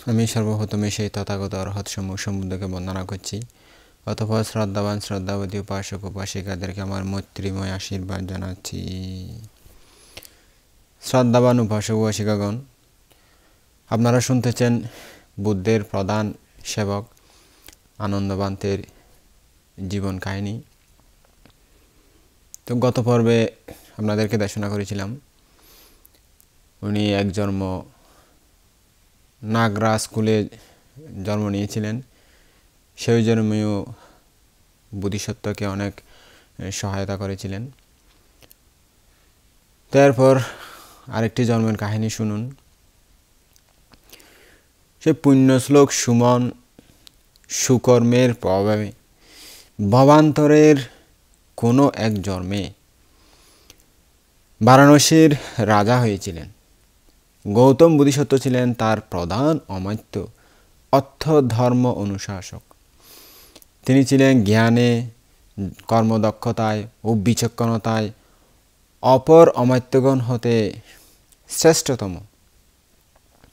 আমি সর্বপ্রথমে সেই তথাগত অরহৎ সম্মুখ সম্বুদ্ধকে বন্দনা করছি। অতঃপর শ্রদ্ধাবান শ্রদ্ধাবতী উপাসক উপাসিকাদেরকে আমার মৈত্রীময় আশীর্বাদ জানাচ্ছি। শ্রদ্ধাবান উপাসক উপাসিকাগণ, আপনারা শুনতেছেন বুদ্ধের প্রধান সেবক আনন্দবান্তের জীবন কাহিনী। তো গত পর্বে আপনাদেরকে দেশনা করেছিলাম উনি এক জন্ম নাগরা স্কুলে জন্ম নিয়েছিলেন। সেই জন্মেও বোধিসত্ত্বকে অনেক সহায়তা করেছিলেন। তারপর আরেকটি জন্মের কাহিনী শুনুন। সে পুণ্যশ্লোক সুমন সুকর্মের প্রভাবে ভবান্তরের কোনো এক জন্মে বারাণসীর রাজা হয়েছিলেন। গৌতম বোধিসত্ত্ব ছিলেন তার প্রধান অমাত্য অর্থ ধর্ম অনুশাসক। তিনি ছিলেন জ্ঞানে, কর্মদক্ষতায় ও বিচক্ষণতায় অপর অমাত্যগণ হতে শ্রেষ্ঠতম।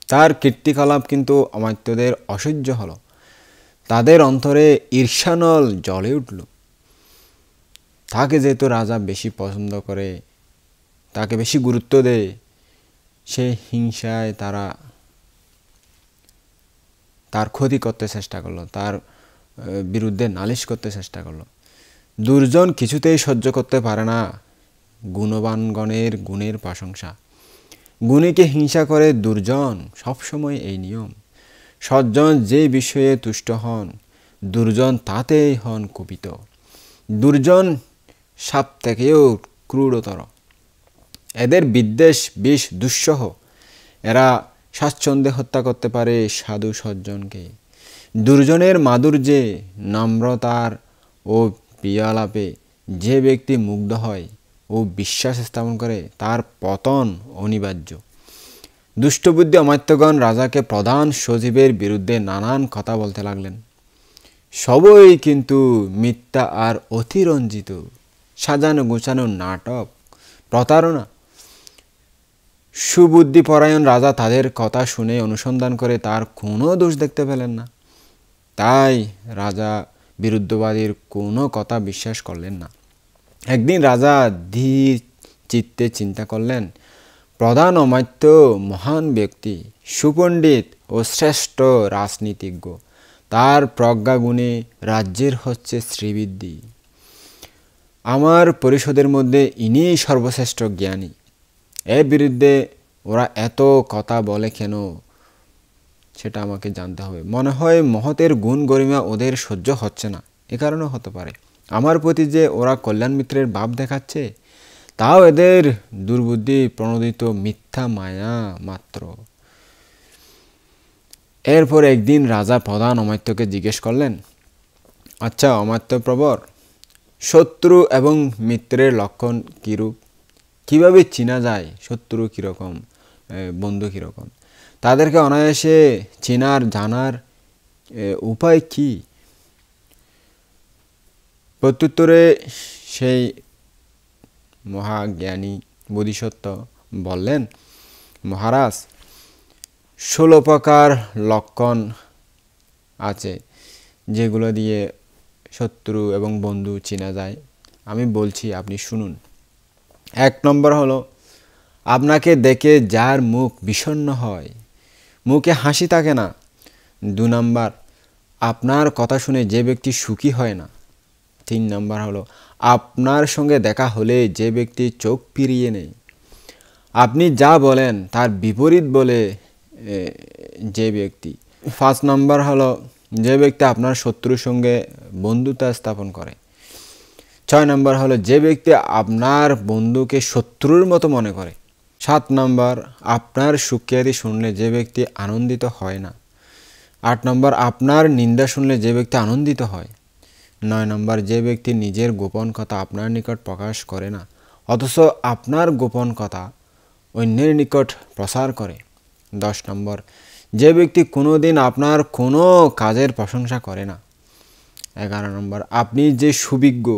তার কীর্তিকলাপ কিন্তু অমাত্যদের অসহ্য হল। তাদের অন্তরে ঈর্ষানল জ্বলে উঠল। তাকে যেহেতু রাজা বেশি পছন্দ করে, তাকে বেশি গুরুত্ব দেয়, সে হিংসায় তার ক্ষতি করতে চেষ্টা করলো, তার বিরুদ্ধে নালিশ করতে চেষ্টা করলো। দুর্জন কিছুতেই সহ্য করতে পারে না গুণবানগণের গুণের প্রশংসা। গুণীকে হিংসা করে দুর্জন, সবসময় এই নিয়ম। সজ্জন যে বিষয়ে তুষ্ট হন, দুর্জন তাতেই হন কুপিত। দুর্জন সাপ থেকেও ক্রূরতর। এদের বিদ্বেষ বিষ দুঃসহ। এরা স্বাচ্ছন্দ্যে হত্যা করতে পারে সাধু সজ্জনকে। দুর্জনের মাধুর্যে, নম্রতার ও প্রিয়ালাপে যে ব্যক্তি মুগ্ধ হয় ও বিশ্বাস স্থাপন করে, তার পতন অনিবার্য। দুষ্টবুদ্ধি অমাত্যগণ রাজাকে প্রধান সচিবের বিরুদ্ধে নানান কথা বলতে লাগলেন। সবই কিন্তু মিথ্যা আর অতিরঞ্জিত, সাজানো গোছানো নাটক, প্রতারণা। সুবুদ্ধিপরায়ণ রাজা তাদের কথা শুনে অনুসন্ধান করে তার কোনো দোষ দেখতে পেলেন না। তাই রাজা বিরুদ্ধবাদীর কোনো কথা বিশ্বাস করলেন না। একদিন রাজা ধীর চিত্তে চিন্তা করলেন, প্রধান অমাত্য মহান ব্যক্তি, সুপণ্ডিত ও শ্রেষ্ঠ রাজনীতিজ্ঞ। তার প্রজ্ঞাগুণে রাজ্যের হচ্ছে শ্রীবৃদ্ধি। আমার পরিষদের মধ্যে ইনিই সর্বশ্রেষ্ঠ জ্ঞানী। এর বিরুদ্ধে ওরা এত কথা বলে কেন, সেটা আমাকে জানতে হবে। মনে হয় মহতের গুণ গরিমা ওদের সহ্য হচ্ছে না, এ কারণেও হতে পারে। আমার প্রতি যে ওরা কল্যাণ মিত্রের ভাব দেখাচ্ছে, তাও এদের দুর্বুদ্ধি প্রণোদিত মিথ্যা মায়া মাত্র। এরপর একদিন রাজা প্রধান অমাত্যকে জিজ্ঞেস করলেন, আচ্ছা অমাত্য প্রবর, শত্রু এবং মিত্রের লক্ষণ কীরূপ? কীভাবে চেনা যায় শত্রু কীরকম, বন্ধু কীরকম? তাদেরকে অনায়াসে চেনার জানার উপায় কি? প্রত্যুত্তরে সেই মহাজ্ঞানী বোধিসত্ত্ব বললেন, মহারাজ, 16 প্রকার লক্ষণ আছে যেগুলো দিয়ে শত্রু এবং বন্ধু চেনা যায়। আমি বলছি, আপনি শুনুন। 1 নম্বর হলো, আপনাকে দেখে যার মুখ বিষণ্ণ হয়, মুখে হাসি থাকে না। 2 নম্বর, আপনার কথা শুনে যে ব্যক্তি সুখী হয় না। 3 নম্বর হলো, আপনার সঙ্গে দেখা হলে যে ব্যক্তি চোখ ফিরিয়ে নেয়। আপনি যা বলেন তার বিপরীত বলে যে ব্যক্তি। 5 নম্বর হলো, যে ব্যক্তি আপনার শত্রুর সঙ্গে বন্ধুতা স্থাপন করে। 6 নম্বর হলো, যে ব্যক্তি আপনার বন্ধুকে শত্রুর মতো মনে করে। 7 নম্বর, আপনার সুখ্যাতি শুনলে যে ব্যক্তি আনন্দিত হয় না। 8 নম্বর, আপনার নিন্দা শুনলে যে ব্যক্তি আনন্দিত হয়। 9 নম্বর, যে ব্যক্তি নিজের গোপন কথা আপনার নিকট প্রকাশ করে না, অথচ আপনার গোপন কথা অন্যের নিকট প্রসার করে। 10 নম্বর, যে ব্যক্তি কোনোদিন আপনার কোনো কাজের প্রশংসা করে না। 11 নম্বর, আপনি যে সুবিজ্ঞ,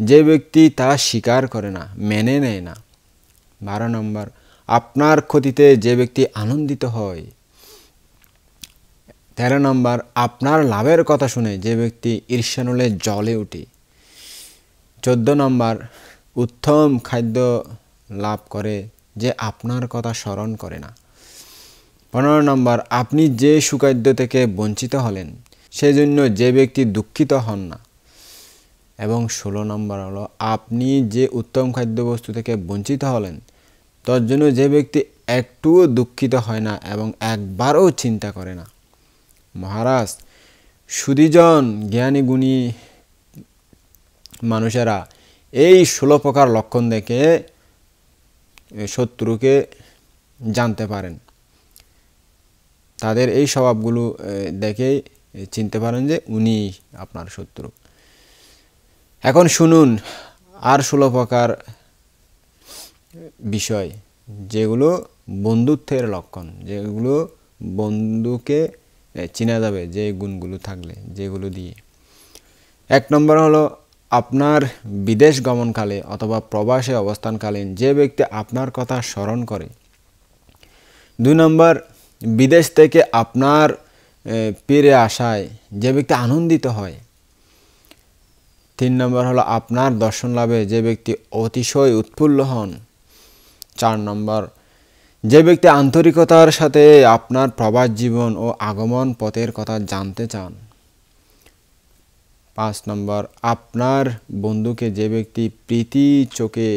যে ব্যক্তি তা স্বীকার করে না, মেনে নেয় না। 12 নম্বর, আপনার ক্ষতিতে যে ব্যক্তি আনন্দিত হয়। 13 নম্বর, আপনার লাভের কথা শুনে যে ব্যক্তি ঈর্ষানলে জ্বলে ওঠে। 14 নম্বর, উত্তম খাদ্য লাভ করে যে আপনার কথা স্মরণ করে না। 15 নম্বর, আপনি যে সুখাদ্য থেকে বঞ্চিত হলেন সেজন্য যে ব্যক্তি দুঃখিত হন না। এবং 16 নম্বর হলো, আপনি যে উত্তম খাদ্যবস্তু থেকে বঞ্চিত হলেন তার জন্য যে ব্যক্তি একটুও দুঃখিত হয় না এবং একবারও চিন্তা করে না। মহারাজ, সুধীজন জ্ঞানী গুণী মানুষেরা এই 16 প্রকার লক্ষণ দেখে শত্রুকে জানতে পারেন। তাদের এই স্বভাবগুলো দেখেই চিনতে পারেন যে উনি আপনার শত্রু। এখন শুনুন আর 16 প্রকার বিষয় যেগুলো বন্ধুত্বের লক্ষণ, যেগুলো বন্ধুকে চেনা যাবে যে গুণগুলো থাকলে, যেগুলো দিয়ে। 1 নম্বর হলো, আপনার বিদেশ গমনকালে অথবা প্রবাসে অবস্থানকালীন যে ব্যক্তি আপনার কথা স্মরণ করে। 2 নম্বর, বিদেশ থেকে আপনার ফিরে আসায় যে ব্যক্তি আনন্দিত হয়। 3 নম্বর হলো, আপনার দর্শন লাভে যে ব্যক্তি অতিশয় উৎফুল্ল হন। 4 নম্বর, যে ব্যক্তি আন্তরিকতার সাথে আপনার প্রবাস জীবন ও আগমন পথের কথা জানতে চান। 5 নম্বর, আপনার বন্ধুকে যে ব্যক্তি প্রীতি চোখে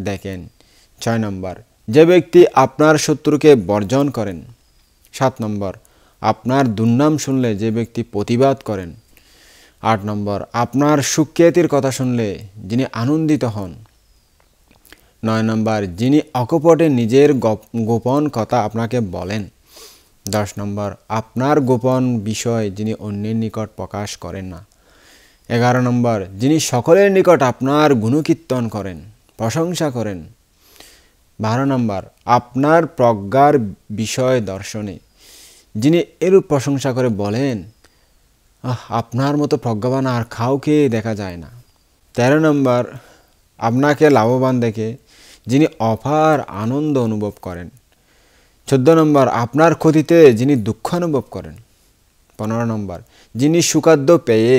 দেখেন। 6 নম্বর, যে ব্যক্তি আপনার শত্রুকে বর্জন করেন। 7 নম্বর, আপনার দুর্নাম শুনলে যে ব্যক্তি প্রতিবাদ করেন। 8 নম্বর, আপনার সুখ্যাতির কথা শুনলে যিনি আনন্দিত হন। 9 নম্বর, যিনি অকপটে নিজের গোপন কথা আপনাকে বলেন। 10 নম্বর, আপনার গোপন বিষয় যিনি অন্যের নিকট প্রকাশ করেন না। 11 নম্বর, যিনি সকলের নিকট আপনার গুণকীর্তন করেন, প্রশংসা করেন। 12 নম্বর, আপনার প্রজ্ঞার বিষয় দর্শনে যিনি এরূপ প্রশংসা করে বলেন, আপনার মতো প্রজ্ঞাবান আর কাউকে দেখা যায় না। 13 নম্বর, আপনাকে লাভবান দেখে যিনি অপার আনন্দ অনুভব করেন। 14 নম্বর, আপনার ক্ষতিতে যিনি দুঃখ অনুভব করেন। 15 নম্বর, যিনি সুখাদ্য পেয়ে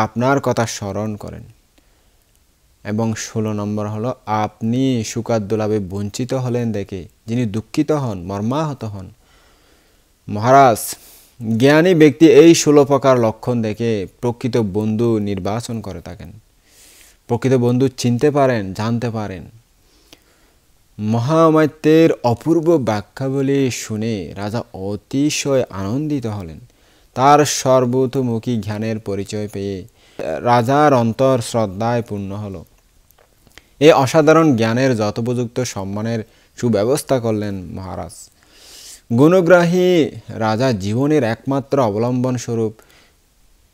আপনার কথা স্মরণ করেন। এবং 16 নম্বর হলো, আপনি সুখাদ্য লাভে বঞ্চিত হলেন দেখে যিনি দুঃখিত হন, মর্মাহত হন। মহারাজ, জ্ঞানী ব্যক্তি এই 16 প্রকার লক্ষণ দেখে প্রকৃত বন্ধু নির্বাচন করে থাকেন, প্রকৃত বন্ধু চিনতে পারেন, জানতে পারেন। মহামাত্যের অপূর্ব বাক্যাবলী শুনে রাজা অতিশয় আনন্দিত হলেন। তার সর্বতোমুখী জ্ঞানের পরিচয় পেয়ে রাজার অন্তর শ্রদ্ধায় পূর্ণ হল। এই অসাধারণ জ্ঞানের যথোপযুক্ত সম্মানের সুব্যবস্থা করলেন মহারাজ। গুণগ্রাহী রাজা জীবনের একমাত্র অবলম্বন স্বরূপ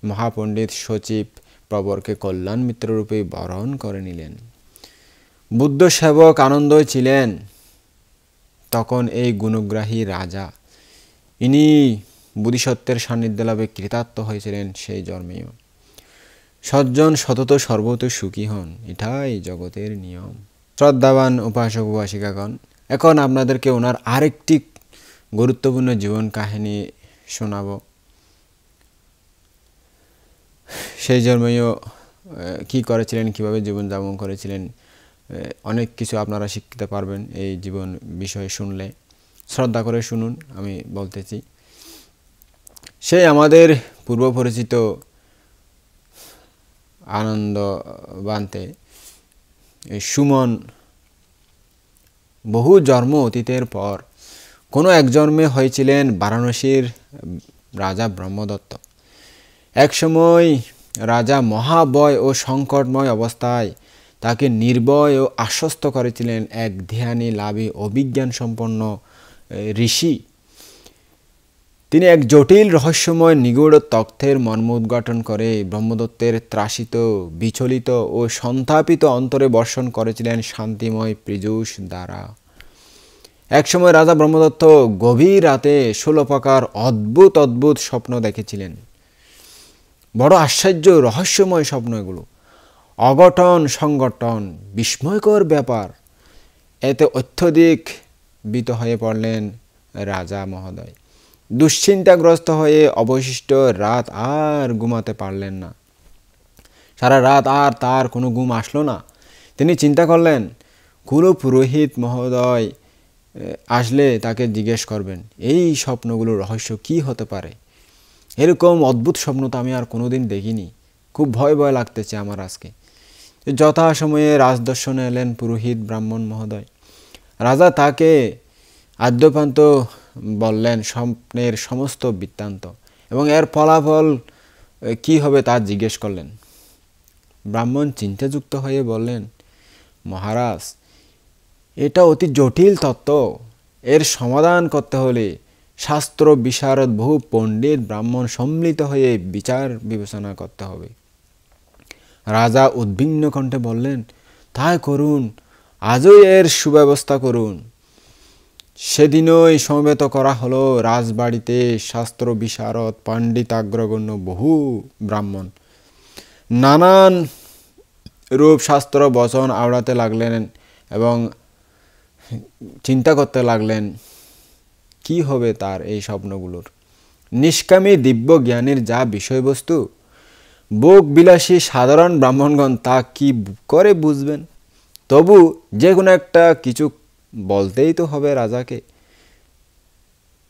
মহাপণ্ডিত সচিব প্রবরকে কল্যাণ মিত্ররূপে বরণ করে নিলেন। বুদ্ধ সেবক আনন্দই ছিলেন তখন এই গুণগ্রাহী রাজা। ইনি বুদ্ধিসত্ত্বের সান্নিধ্য লাভে কৃতার্থ হয়েছিলেন সেই জন্মেও। সজ্জন সতত সর্বত সুখী হন, এটাই জগতের নিয়ম। শ্রদ্ধাবান উপাসক উপাসিকাগণ, এখন আপনাদেরকে ওনার আরেকটি গুরুত্বপূর্ণ জীবন কাহিনী শোনাব। সেই জন্মেও কি করেছিলেন, কিভাবে জীবনযাপন করেছিলেন, অনেক কিছু আপনারা শিখতে পারবেন এই জীবন বিষয়ে শুনলে। শ্রদ্ধা করে শুনুন, আমি বলতেছি। সেই আমাদের পূর্ব পরিচিত আনন্দবান্তে সুমন বহু জন্ম অতীতের পর কোনো এক জন্মে হয়েছিলেন বারাণসীর রাজা ব্রহ্মদত্ত। একসময় রাজা মহাভয় ও সংকটময় অবস্থায় তাকে নির্ভয় ও আশ্বস্ত করেছিলেন এক ধ্যানী লাভী অভিজ্ঞান সম্পন্ন ঋষি। তিনি এক জটিল রহস্যময় নিগূঢ় তথ্যের মর্ম উদ্ঘাটন করে ব্রহ্মদত্তের ত্রাসিত, বিচলিত ও সন্তাপিত অন্তরে বর্ষণ করেছিলেন শান্তিময় পীযূষ দ্বারা। একসময় রাজা ব্রহ্মদত্ত গভীর রাতে 16 প্রকার অদ্ভুত অদ্ভুত স্বপ্ন দেখেছিলেন। বড় আশ্চর্য রহস্যময় স্বপ্ন এগুলো, অঘটন সংঘটন, বিস্ময়কর ব্যাপার। এতে অত্যধিক ভীত হয়ে পড়লেন রাজা মহোদয়। দুশ্চিন্তাগ্রস্ত হয়ে অবশিষ্ট রাত আর ঘুমাতে পারলেন না। সারা রাত আর তার কোনো ঘুম আসলো না। তিনি চিন্তা করলেন, কুল পুরোহিত মহোদয় আসলে তাকে জিজ্ঞেস করবেন এই স্বপ্নগুলোর রহস্য কি হতে পারে। এরকম অদ্ভুত স্বপ্ন তো আমি আর কোনোদিন দেখিনি। খুব ভয় ভয় লাগতেছে আমার আজকে। যথাসময়ে রাজদর্শনে এলেন পুরোহিত ব্রাহ্মণ মহোদয়। রাজা তাকে আদ্যপান্ত বললেন স্বপ্নের সমস্ত বৃত্তান্ত এবং এর ফলাফল কি হবে তা জিজ্ঞেস করলেন। ব্রাহ্মণ চিন্তাযুক্ত হয়ে বললেন, মহারাজ, এটা অতি জটিল তত্ত্ব। এর সমাধান করতে হলে শাস্ত্র বিশারদ বহু পণ্ডিত ব্রাহ্মণ সম্মিলিত হয়ে বিচার বিবেচনা করতে হবে। রাজা উদ্বিগ্ন কণ্ঠে বললেন, তাই করুন, আজই এর সুব্যবস্থা করুন। সেদিনই সমবেত করা হলো রাজবাড়িতে শাস্ত্র বিশারদ পণ্ডিতাগ্রগণ্য বহু ব্রাহ্মণ। নানান রূপ শাস্ত্র বচন আওড়াতে লাগলেন এবং চিন্তা করতে লাগলেন কি হবে তার এই স্বপ্নগুলোর। নিষ্কামী দিব্য জ্ঞানের যা বিষয়বস্তু, ভোগ বিলাসী সাধারণ ব্রাহ্মণগণ তা কি করে বুঝবেন? তবু যে কোনো একটা কিছু বলতেই তো হবে রাজাকে,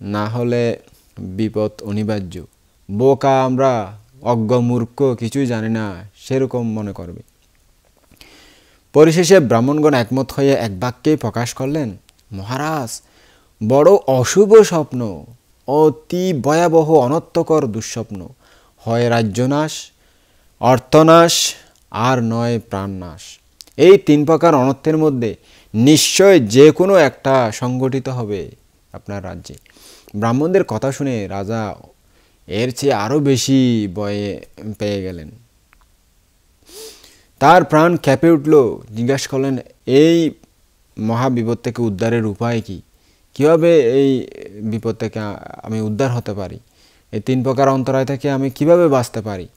না হলে বিপদ অনিবার্য। বোকা আমরা, অজ্ঞ মূর্খ, কিছুই জানি না সেরকম মনে করবে। পরিশেষে ব্রাহ্মণগণ একমত হয়ে এক বাক্যেই প্রকাশ করলেন, মহারাজ, বড় অশুভ স্বপ্ন, অতি ভয়াবহ অনর্থকর দুঃস্বপ্ন। হয় রাজ্যনাশ, অর্থনাশ, আর নয় প্রাণনাশ। এই তিন প্রকার অনর্থের মধ্যে নিশ্চয় যে কোনো একটা সংগঠিত হবে আপনার রাজ্যে। ব্রাহ্মণদের কথা শুনে রাজা এর চেয়ে আরও বেশি ভয়ে পেয়ে গেলেন। তার প্রাণ কেঁপে উঠল। জিজ্ঞাসা করলেন, এই মহাবিপদ থেকে উদ্ধারের উপায় কি? কীভাবে এই বিপদ থেকে আমি উদ্ধার হতে পারি? এই তিন প্রকার অন্তরায় থেকে আমি কিভাবে বাঁচতে পারি?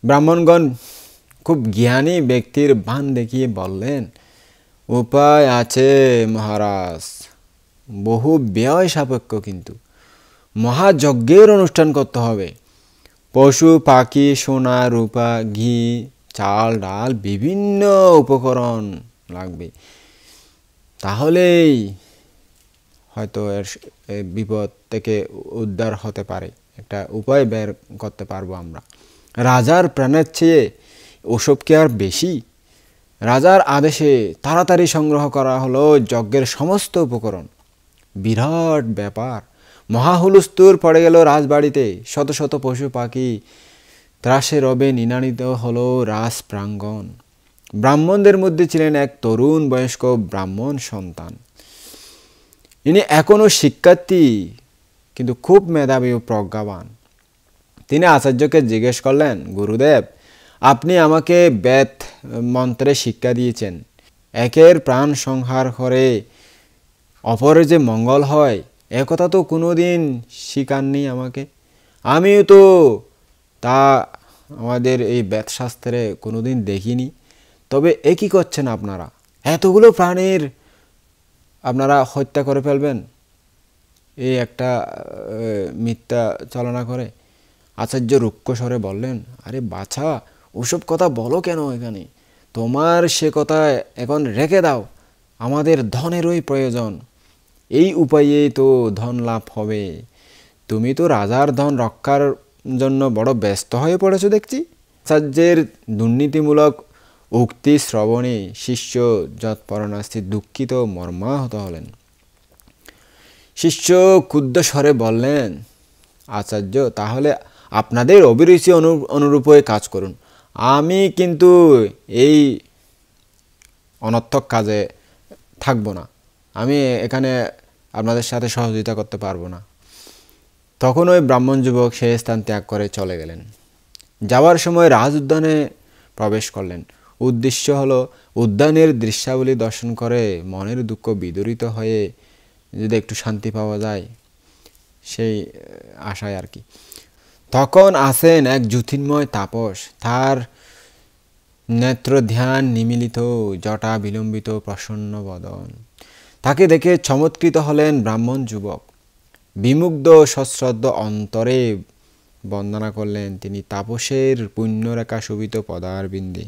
ব্রাহ্মণগণ খুব জ্ঞানী ব্যক্তির ভান দেখিয়ে বললেন, উপায় আছে মহারাজ, বহু ব্যয় সাপেক্ষ, কিন্তু মহাযজ্ঞের অনুষ্ঠান করতে হবে। পশু পাখি, সোনা রূপা, ঘি, চাল ডাল, বিভিন্ন উপকরণ লাগবে। তাহলেই হয়তো এর বিপদ থেকে উদ্ধার হতে পারে, একটা উপায় বের করতে পারবো আমরা। রাজার প্রাণের চেয়ে ওসব কি আর বেশি? রাজার আদেশে তাড়াতাড়ি সংগ্রহ করা হলো যজ্ঞের সমস্ত উপকরণ। বিরাট ব্যাপার। মহাহুলস্থুল পড়ে গেল রাজবাড়িতে। শত শত পশু পাখি ত্রাসে রবে নিনানিত হলো রাজ প্রাঙ্গণ। ব্রাহ্মণদের মধ্যে ছিলেন এক তরুণ বয়স্ক ব্রাহ্মণ সন্তান। ইনি এখনও শিক্ষার্থী, কিন্তু খুব মেধাবী ও প্রজ্ঞাবান। তিনি আচার্যকে জিজ্ঞেস করলেন, গুরুদেব, আপনি আমাকে বেদ মন্ত্রে শিক্ষা দিয়েছেন, একের প্রাণ সংহার করে অপরের যে মঙ্গল হয়, একথা তো কোনোদিন শিখাননি আমাকে। আমিও তো তা আমাদের এই বেদশাস্ত্রে কোনোদিন দেখিনি। তবে এ কী করছেন আপনারা? এতগুলো প্রাণীর আপনারা হত্যা করে ফেলবেন এই একটা মিথ্যা চালনা করে? আচার্য রুক্ষ স্বরে বললেন, আরে বাছা, ওসব কথা বলো কেন এখানে? তোমার সে কথা এখন রেখে দাও। আমাদের ধনেরই প্রয়োজন, এই উপায়েই তো ধন লাভ হবে। তুমি তো রাজার ধন রক্ষার জন্য বড় ব্যস্ত হয়ে পড়েছো দেখছি। আচার্যের দুর্নীতিমূলক উক্তি শ্রবণে শিষ্য যৎপরণাস্তি দুঃখিত মর্মাহত হলেন। শিষ্য ক্ষুদ্র স্বরে বললেন, আচার্য, তাহলে আপনাদের অভিরুচি অনুরূপই কাজ করুন। আমি কিন্তু এই অনর্থক কাজে থাকবো না। আমি এখানে আপনাদের সাথে সহযোগিতা করতে পারবো না। তখন ওই ব্রাহ্মণ যুবক সেই স্থান ত্যাগ করে চলে গেলেন। যাওয়ার সময় রাজ উদ্যানে প্রবেশ করলেন। উদ্দেশ্য হলো উদ্যানের দৃশ্যাবলী দর্শন করে মনের দুঃখ বিদরিত হয়ে যদি একটু শান্তি পাওয়া যায়, সেই আশায় আর কি। তখন আসেন এক জ্যোতির্ময় তাপস। তার নেত্র ধ্যান নিমিলিত, জটা বিলম্বিত, প্রসন্ন বদন। তাকে দেখে চমৎকৃত হলেন ব্রাহ্মণ যুবক। বিমুগ্ধ সশ্রদ্ধ অন্তরে বন্দনা করলেন তিনি তাপসের পুণ্যরেখা শোভিত পদারবিন্দে।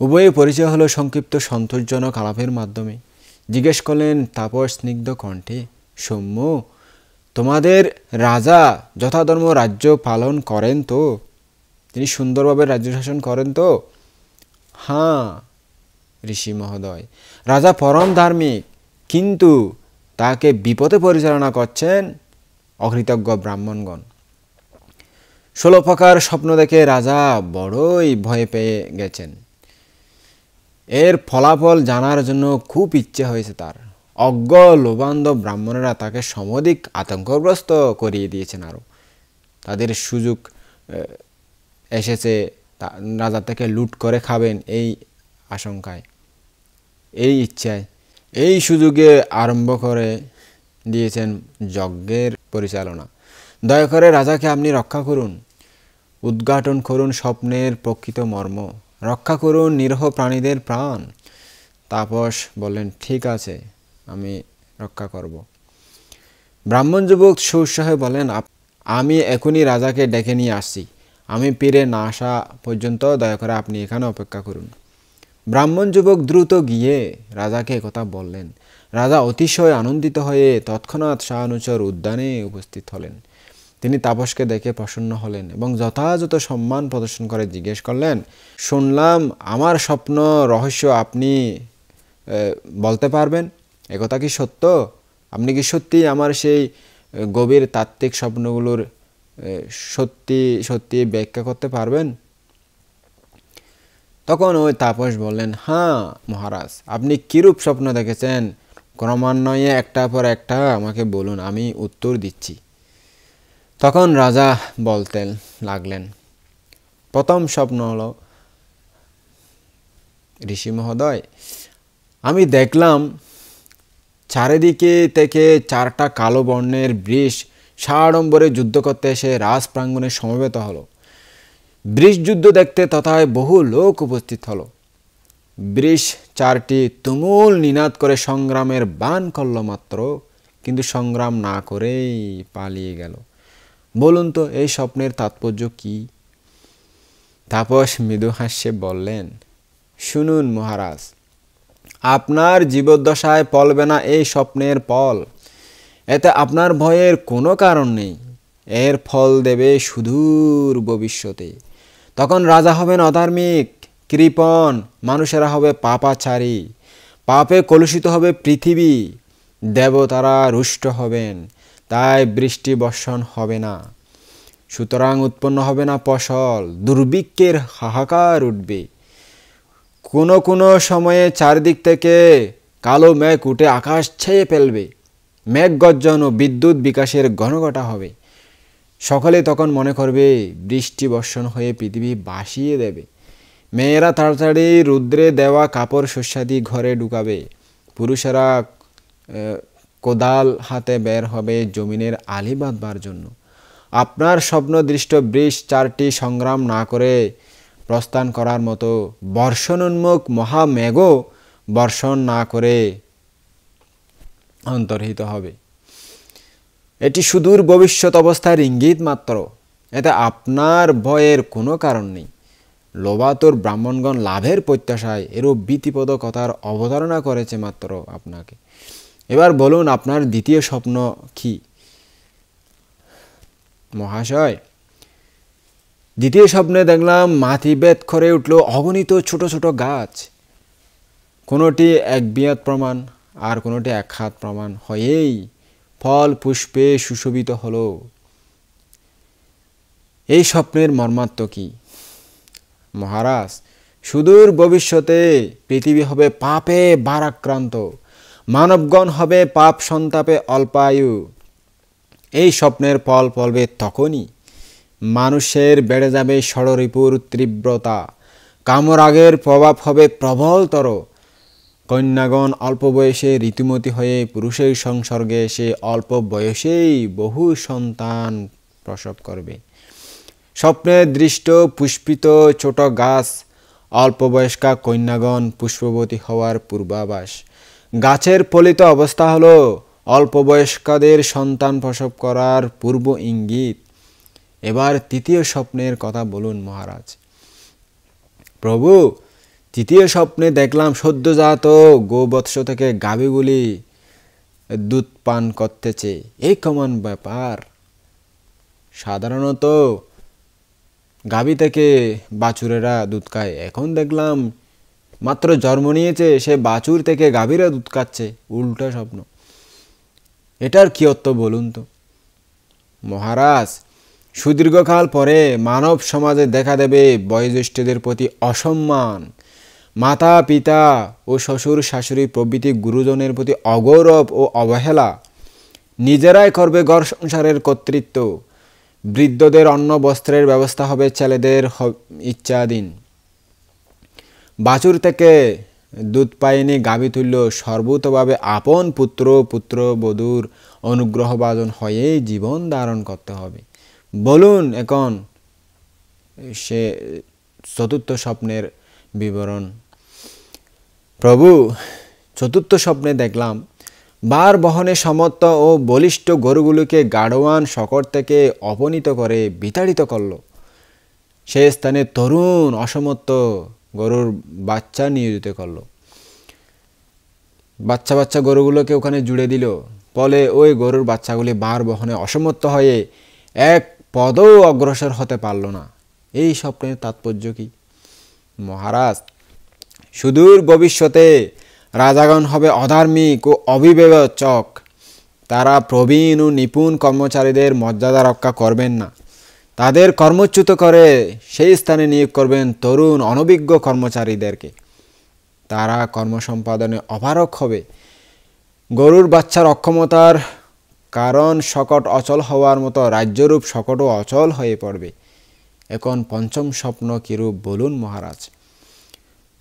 উভয়ে পরিচয় হলো সংক্ষিপ্ত সন্তোষজনক আলাপের মাধ্যমে। জিজ্ঞেস করলেন তাপস স্নিগ্ধ কণ্ঠে, সৌম্য, তোমাদের রাজা যথাধর্ম রাজ্য পালন করেন তো? তিনি সুন্দরভাবে রাজ্য শাসন করেন তো? হ্যাঁ ঋষি মহোদয়, রাজা পরম ধার্মিক, কিন্তু তাকে বিপদে পরিচালনা করছেন অকৃতজ্ঞ ব্রাহ্মণগণ। 16 প্রকার স্বপ্ন দেখে রাজা বড়ই ভয় পেয়ে গেছেন। এর ফলাফল জানার জন্য খুব ইচ্ছে হয়েছে তার। অজ্ঞ লোবান্ধ ব্রাহ্মণেরা তাকে সমধিক আতঙ্কগ্রস্ত করিয়ে দিয়েছেন। আরও তাদের সুযোগ এসেছে রাজা থেকে লুট করে খাবেন এই আশঙ্কায়, এই ইচ্ছায়, এই সুযোগে আরম্ভ করে দিয়েছেন যজ্ঞের পরিচালনা। দয়া করে রাজাকে আপনি রক্ষা করুন, উদ্ঘাটন করুন স্বপ্নের প্রকৃত মর্ম, রক্ষা করুন নিরহ প্রাণীদের প্রাণ। তাপস বললেন, ঠিক আছে, আমি রক্ষা করব। ব্রাহ্মণ যুবক সুউৎসাহে বলেন, আমি এখনই রাজাকে ডেকে নিয়ে আসছি, আমি ফিরে না আসা পর্যন্ত দয়া করে আপনি এখানে অপেক্ষা করুন। ব্রাহ্মণ যুবক দ্রুত গিয়ে রাজাকে একথা বললেন। রাজা অতিশয় আনন্দিত হয়ে তৎক্ষণাৎ শাহানুচর উদ্যানে উপস্থিত হলেন। তিনি তাপসকে দেখে প্রসন্ন হলেন এবং যথাযথ সম্মান প্রদর্শন করে জিজ্ঞেস করলেন, শুনলাম আমার স্বপ্ন রহস্য আপনি বলতে পারবেন, একথা কি সত্য? আপনি কি সত্যি আমার সেই গভীর তাত্ত্বিক স্বপ্নগুলোর সত্যি সত্যি ব্যাখ্যা করতে পারবেন? তখন ওই তাপস বললেন, হ্যাঁ মহারাজ, আপনি কিরূপ স্বপ্ন দেখেছেন ক্রমান্বয়ে একটার পর একটা আমাকে বলুন, আমি উত্তর দিচ্ছি। তখন রাজা বলতে লাগলেন, প্রথম স্বপ্ন হলো, ঋষি মহোদয়, আমি দেখলাম চারিদিকে থেকে 4টা কালো বর্ণের বৃষ সাড়ম্বরে যুদ্ধ করতে এসে রাজ প্রাঙ্গণে সমবেত হলো। বৃষ যুদ্ধ দেখতে তথায় বহু লোক উপস্থিত হলো। বৃষ 4টি তুমুল নিনাদ করে সংগ্রামের বান করল মাত্র, কিন্তু সংগ্রাম না করেই পালিয়ে গেল। বলুন তো এই স্বপ্নের তাৎপর্য কি? তাপস মৃদু হাস্যে বললেন, শুনুন মহারাজ, আপনার জীবদ্দশায় পলবে না এই স্বপ্নের ফল, এতে আপনার ভয়ের কোনো কারণ নেই। এর ফল দেবে সুদূর ভবিষ্যতে। তখন রাজা হবেন অধার্মিক, কৃপণ, মানুষেরা হবে পাপাচারী, পাপে কলুষিত হবে পৃথিবী, দেবতারা রুষ্ট হবেন, তাই বৃষ্টি বর্ষণ হবে না, সুতরাং উৎপন্ন হবে না ফসল, দুর্ভিক্ষের হাহাকার উঠবে। কোনো কোনো সময়ে চারদিক থেকে কালো মেঘ উঠে আকাশ ছেয়ে ফেলবে, মেঘ গর্জন ও বিদ্যুৎ বিকাশের ঘনঘটা হবে। সকলে তখন মনে করবে বৃষ্টি বর্ষণ হয়ে পৃথিবী ভাসিয়ে দেবে। মেয়েরা তাড়াতাড়ি রুদ্রে দেওয়া কাপড় শস্যাদি ঘরে ঢুকাবে, পুরুষেরা কোদাল হাতে বের হবে জমিনের আলি বাঁধবার জন্য। আপনার স্বপ্নদৃষ্ট বৃষ 4টি সংগ্রাম না করে প্রস্থান করার মতো বর্ষণোন্মুখ মহামেঘও বর্ষণ না করে অন্তর্হিত হবে। এটি সুদূর ভবিষ্যৎ অবস্থার ইঙ্গিত মাত্র, এতে আপনার ভয়ের কোনো কারণ নেই। লোভাতুর ব্রাহ্মণগণ লাভের প্রত্যাশায় এরূপ ভীতিপদ কথার অবতারণা করেছে মাত্র আপনাকে। এবার বলুন আপনার দ্বিতীয় স্বপ্ন কি? মহাশয়, দ্বিতীয় স্বপ্নে দেখলাম মাটি বেদ করে উঠল অগণিত ছোট ছোট গাছ, কোনোটি 1 বিয়াত প্রমাণ আর কোনোটি 1 হাত প্রমাণ হয়েই ফল পুষ্পে সুশোভিত হলো। এই স্বপ্নের মর্মার্থ কি? মহারাজ, সুদূর ভবিষ্যতে পৃথিবী হবে পাপে ভারাক্রান্ত, মানবগণ হবে পাপ সন্তাপে অল্পায়ু। এই স্বপ্নের ফল ফলবে তখনই মানুষের বেড়ে যাবে ষড়রিপুর তীব্রতা, কামরাগের প্রভাব হবে প্রবলতর, কন্যাগণ অল্প বয়সে ঋতুমতী হয়ে পুরুষের সংসর্গে এসে অল্প বয়সেই বহু সন্তান প্রসব করবে। স্বপ্নে দৃষ্ট পুষ্পিত ছোট গাছ অল্প বয়স্কা কন্যাগণ পুষ্পবতী হওয়ার পূর্বাভাস। গাছের ফলিত অবস্থা হলো অল্প বয়স্কদের সন্তান প্রসব করার পূর্ব ইঙ্গিত। এবার তৃতীয় স্বপ্নের কথা বলুন মহারাজ। প্রভু, তৃতীয় স্বপ্নে দেখলাম সদ্যজাত গোবৎস থেকে গাভীগুলি দুধ পান করতেছে। এই কেমন ব্যাপার? সাধারণত গাভী থেকে বাছুরেরা দুধ খায়, এখন দেখলাম মাত্র জন্ম নিয়েছে সে বাছুর থেকে গাভীরা দুধ খাচ্ছে। উল্টো স্বপ্ন, এটার কি অর্থ বলুন তো? মহারাজ, সুদীর্ঘকাল পরে মানব সমাজে দেখা দেবে বয়োজ্যেষ্ঠদের প্রতি অসম্মান, মাতা পিতা ও শ্বশুর শাশুড়ি প্রভৃতি গুরুজনের প্রতি অগৌরব ও অবহেলা। নিজেরাই করবে ঘর সংসারের কর্তৃত্ব। বৃদ্ধদের অন্ন বস্ত্রের ব্যবস্থা হবে ছেলেদের ইচ্ছাধীন। বাছুর থেকে দুধ পায়নি গাভী তুল্য সর্বতভাবে আপন পুত্র পুত্রবধূর অনুগ্রহভাজন হয়েই জীবন ধারণ করতে হবে। বলুন এখন সে চতুর্থ স্বপ্নের বিবরণ। প্রভু, চতুর্থ স্বপ্নে দেখলাম বার বহনে সমর্থ ও বলিষ্ঠ গরুগুলোকে গাড়োয়ান শকর থেকে অপনীত করে বিতাড়িত করল। সে স্থানে তরুণ অসমর্থ গরুর বাচ্চা নিয়োজিত করল। বাচ্চা বাচ্চা গরুগুলোকে ওখানে জুড়ে দিল। ফলে ওই গরুর বাচ্চাগুলি বার বহনে অসমর্থ হয়ে এক পদও অগ্রসর হতে পারল না। এই স্বপ্নের তাৎপর্য কি? মহারাজ, সুদূর ভবিষ্যতে রাজাগণ হবে অধার্মিক ও অবিবেচক। তারা প্রবীণ ও নিপুণ কর্মচারীদের মর্যাদা রক্ষা করবেন না। তাদের কর্মচ্যুত করে সেই স্থানে নিয়োগ করবেন তরুণ অনভিজ্ঞ কর্মচারীদেরকে। তারা কর্মসম্পাদনে অপারগ হবে। গরুর বাচ্চার অক্ষমতার কারণ শকট অচল হওয়ার মতো রাজ্যরূপ শকটও অচল হয়ে পড়বে। এখন পঞ্চম স্বপ্ন কিরূপ বলুন মহারাজ।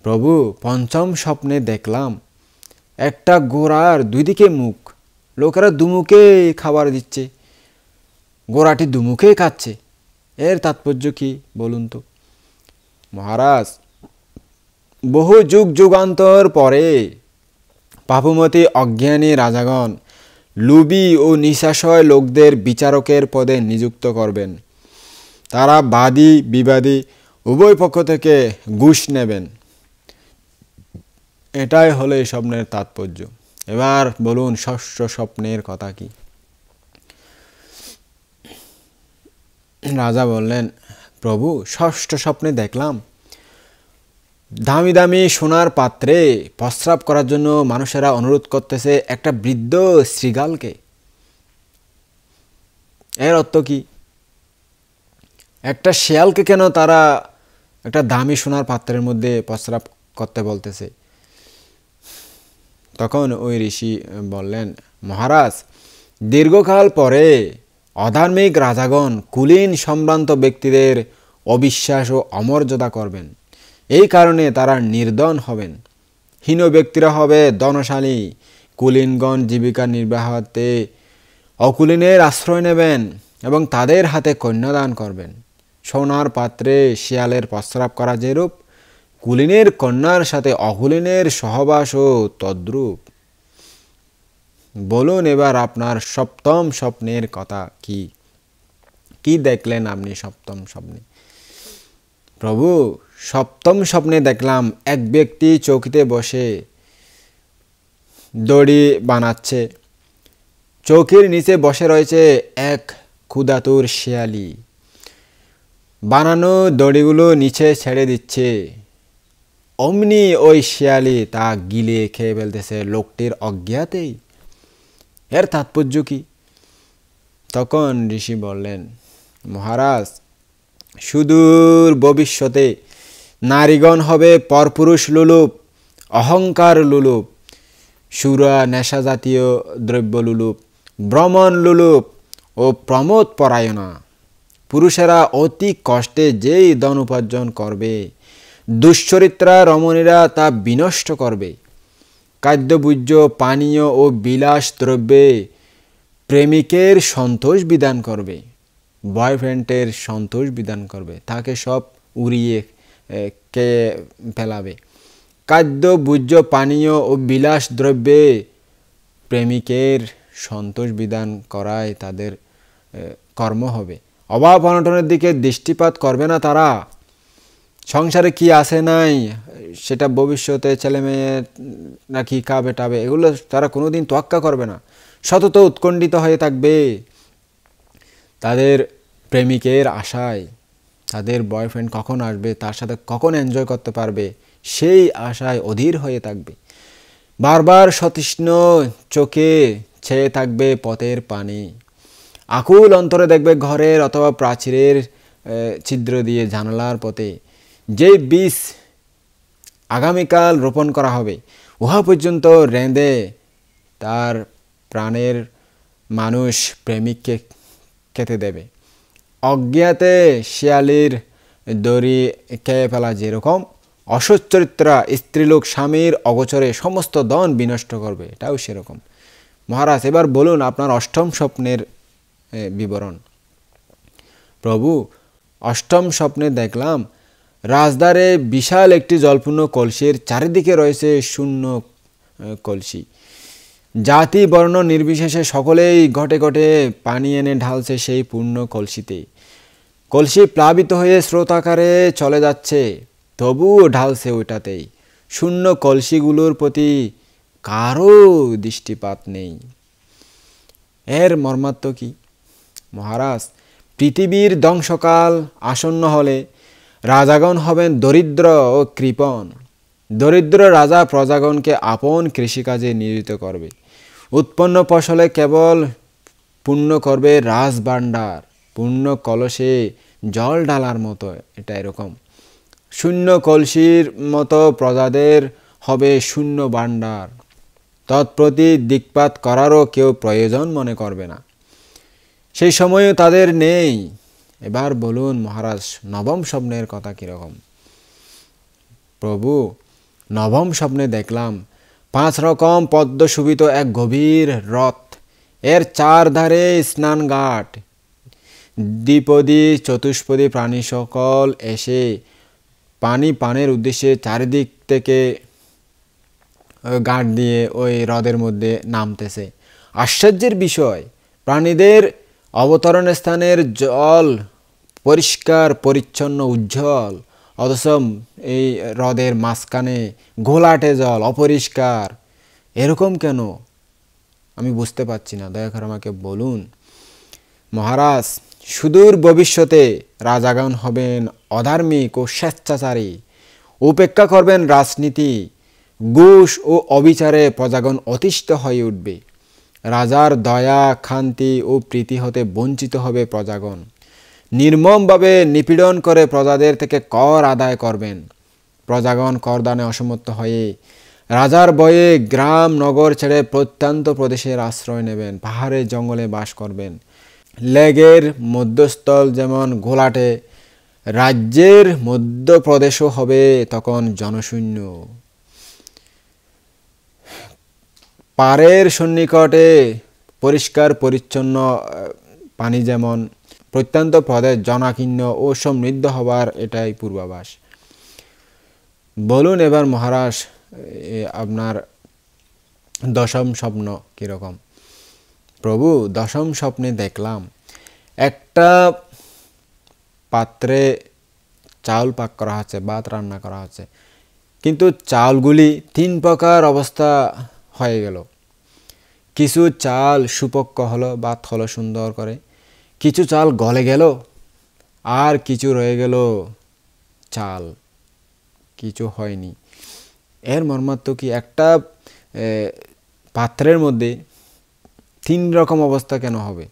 প্রভু, পঞ্চম স্বপ্নে দেখলাম একটা ঘোড়ার দুই দিকে মুখ, লোকেরা দুমুখে খাবার দিচ্ছে, ঘোড়াটি দুমুখে খাচ্ছে। এর তাৎপর্য কি বলুন তো? মহারাজ, বহু যুগ যুগান্তর পরে পাপমতী অজ্ঞানী রাজাগণ লুবি ও নিশাশয় লোকদের বিচারকের পদে নিযুক্ত করবেন। তারা বাদী বিবাদী উভয় পক্ষ থেকে ঘুষ নেবেন। এটাই হলো এই স্বপ্নের তাৎপর্য। এবার বলুন ষষ্ঠ স্বপ্নের কথা কি? রাজা বললেন, প্রভু, ষষ্ঠ স্বপ্নে দেখলাম দামি দামি সোনার পাত্রে প্রস্রাব করার জন্য মানুষেরা অনুরোধ করতেছে একটা বৃদ্ধ শৃগালকে। এর অর্থ কি? একটা শেয়ালকে কেন তারা একটা দামি সোনার পাত্রের মধ্যে প্রস্রাব করতে বলতেছে? তখন ওই ঋষি বললেন, মহারাজ, দীর্ঘকাল পরে অধার্মিক রাজাগণ কুলীন সম্ভ্রান্ত ব্যক্তিদের অবিশ্বাস ও অমর্যাদা করবেন। এই কারণে তারা নির্ধন হবেন। হীন ব্যক্তিরা হবে ধনশালী। কুলীনগণ জীবিকা নির্বাহতে অকুলীনের আশ্রয় নেবেন এবং তাদের হাতে কন্যাদান করবেন। সোনার পাত্রে শিয়ালের প্রস্রাব করা যেরূপ, কুলীনের কন্যার সাথে অকুলীনের সহবাসও তদ্রূপ। বলুন এবার আপনার সপ্তম স্বপ্নের কথা কি? কি দেখলেন আপনি সপ্তম স্বপ্নে? প্রভু, সপ্তম স্বপ্নে দেখলাম এক ব্যক্তি চৌকিতে বসে দড়ি বানাচ্ছে। চৌকির নিচে বসে রয়েছে এক ক্ষুধাতুর শিয়ালি। বানানো দড়িগুলো নিচে ছেড়ে দিচ্ছে। অমনি ওই শিয়ালি তা গিলে খেয়ে ফেলতেছে লোকটির অজ্ঞাতেই। এর তাৎপর্য কি? তখন ঋষি বললেন, মহারাজ, সুদূর ভবিষ্যতে নারীগণ হবে পরপুরুষ লোলুপ, অহংকার লোলুপ, সুরা নেশা জাতীয় দ্রব্য লোলুপ, ভ্রমণ লোলুপ ও প্রমোদ পরায়ণা। পুরুষেরা অতি কষ্টে যেই ধন উপার্জন করবে, দুশ্চরিত্রা রমণীরা তা বিনষ্ট করবে। খাদ্যভোজ্য পানীয় ও বিলাস দ্রব্যে প্রেমিকের সন্তোষ বিধান করবে, বয়ফ্রেন্ডের সন্তোষ বিধান করবে, তাকে সব উড়িয়ে কে ফেলাবে। খাদ্যভোজ্য পানীয় ও বিলাস দ্রব্যে প্রেমিকের সন্তোষ বিধান করাই তাদের কর্ম হবে। অভাব অনটনের দিকে দৃষ্টিপাত করবে না তারা। সংসারে কি আছে নাই সেটা ভবিষ্যতে ছেলেমেয়েরা কি খাবে টাবে এগুলো তারা কোনোদিন তোয়াক্কা করবে না। সতত উৎকণ্ঠিত হয়ে থাকবে তাদের প্রেমিকের আশায়, তাদের বয়ফ্রেন্ড কখন আসবে, তার সাথে কখন এনজয় করতে পারবে সেই আশায় অধীর হয়ে থাকবে। বারবার সতৃষ্ণ চোখে ছেয়ে থাকবে পথের পানি। আকুল অন্তরে দেখবে ঘরের অথবা প্রাচীরের ছিদ্র দিয়ে জানালার পথে যে বীজ আগামীকাল রোপণ করা হবে উহা পর্যন্ত রেঁধে তার প্রাণের মানুষ প্রেমিককে খেতে দেবে। অজ্ঞাতে শিয়ালির দড়ি খেয়ে ফেলা যেরকম অসচ্চরিত্রা স্ত্রীলোক স্বামীর অগোচরে সমস্ত ধন বিনষ্ট করবে, এটাও সেরকম। মহারাজ, এবার বলুন আপনার অষ্টম স্বপ্নের বিবরণ। প্রভু, অষ্টম স্বপ্নে দেখলাম রাজদ্বারে বিশাল একটি জলপূর্ণ কলসির চারিদিকে রয়েছে শূন্য কলসি। জাতি বর্ণ নির্বিশেষে সকলেই ঘটে ঘটে পানি এনে ঢালছে সেই পূর্ণ কলসিতে। কলসি প্লাবিত হয়ে স্রোতাকারে চলে যাচ্ছে, তবুও ঢালছে ওইটাতেই। শূন্য কলসিগুলোর প্রতি কারো দৃষ্টিপাত নেই। এর মর্মার্থ কি? মহারাজ, পৃথিবীর ধ্বংসকাল আসন্ন হলে রাজাগণ হবেন দরিদ্র ও কৃপণ। দরিদ্র রাজা প্রজাগণকে আপন কৃষিকাজে নিয়োজিত করবে। উৎপন্ন ফসলে কেবল পূর্ণ করবে রাজভাণ্ডার, পূর্ণ কলসে জল ঢালার মতো। এটা এরকম শূন্য কলসির মতো প্রজাদের হবে শূন্য ভাণ্ডার। তৎপ্রতি দিকপাত করারও কেউ প্রয়োজন মনে করবে না, সেই সময়ও তাদের নেই। এবার বলুন মহারাজ, নবম স্বপ্নের কথা কীরকম? প্রভু, নবম স্বপ্নে দেখলাম 5 রকম পদ্ম শোভিত এক গভীর হ্রদ, এর চারধারে স্নানঘাট। দ্বিপদী চতুষ্পদী প্রাণী সকল এসে পানি পানের উদ্দেশ্যে চারিদিক থেকে ঘাট দিয়ে ওই হ্রদের মধ্যে নামতেছে। আশ্চর্যের বিষয়, প্রাণীদের অবতরণ স্থানের জল পরিষ্কার পরিচ্ছন্ন উজ্জ্বল, অথচ এই হ্রদের মাঝখানে ঘোলাটে জল, অপরিষ্কার। এরকম কেন আমি বুঝতে পারছি না, দয়া করে আমাকে বলুন। মহারাজ, সুদূর ভবিষ্যতে রাজাগণ হবেন অধার্মিক ও স্বেচ্ছাচারী, উপেক্ষা করবেন রাজনীতি, ঘুষ ও অবিচারে প্রজাগণ অতিষ্ঠ হয়ে উঠবে। রাজার দয়া শান্তি ও প্রীতি হতে বঞ্চিত হবে প্রজাগণ। নির্মমভাবে নিপীড়ন করে প্রজাদের থেকে কর আদায় করবেন। প্রজাগণ করদানে অসমর্থ হয়ে রাজার ভয়ে গ্রাম নগর ছেড়ে প্রত্যন্ত প্রদেশের আশ্রয় নেবেন, পাহাড়ে জঙ্গলে বাস করবেন। লেগের মধ্যস্থল যেমন ঘোলাটে, রাজ্যের মধ্যপ্রদেশও হবে তখন জনশূন্য। পাড়ের সন্নিকটে পরিষ্কার পরিচ্ছন্ন পানি যেমন, প্রত্যন্ত প্রদেশ জনাকীর্ণ ও সমৃদ্ধ হবার এটাই পূর্বাভাস। বলুন এবার মহারাজ, আপনার দশম স্বপ্ন কীরকম? প্রভু, দশম স্বপ্নে দেখলাম একটা পাত্রে চাউল পাক করা হচ্ছে, ভাত রান্না করা হচ্ছে, কিন্তু চাউলগুলি 3 প্রকার অবস্থা হয়ে গেল। কিছু চাল সুপক্ক হলো, ভাত হলো সুন্দর করে, কিছু চাল গলে গেল, আর কিছু রয়ে গেল চাল, কিছু হয়নি। এর মর্মার্থ কি? একটা পাত্রের মধ্যে 3 রকম অবস্থা কেন হবে?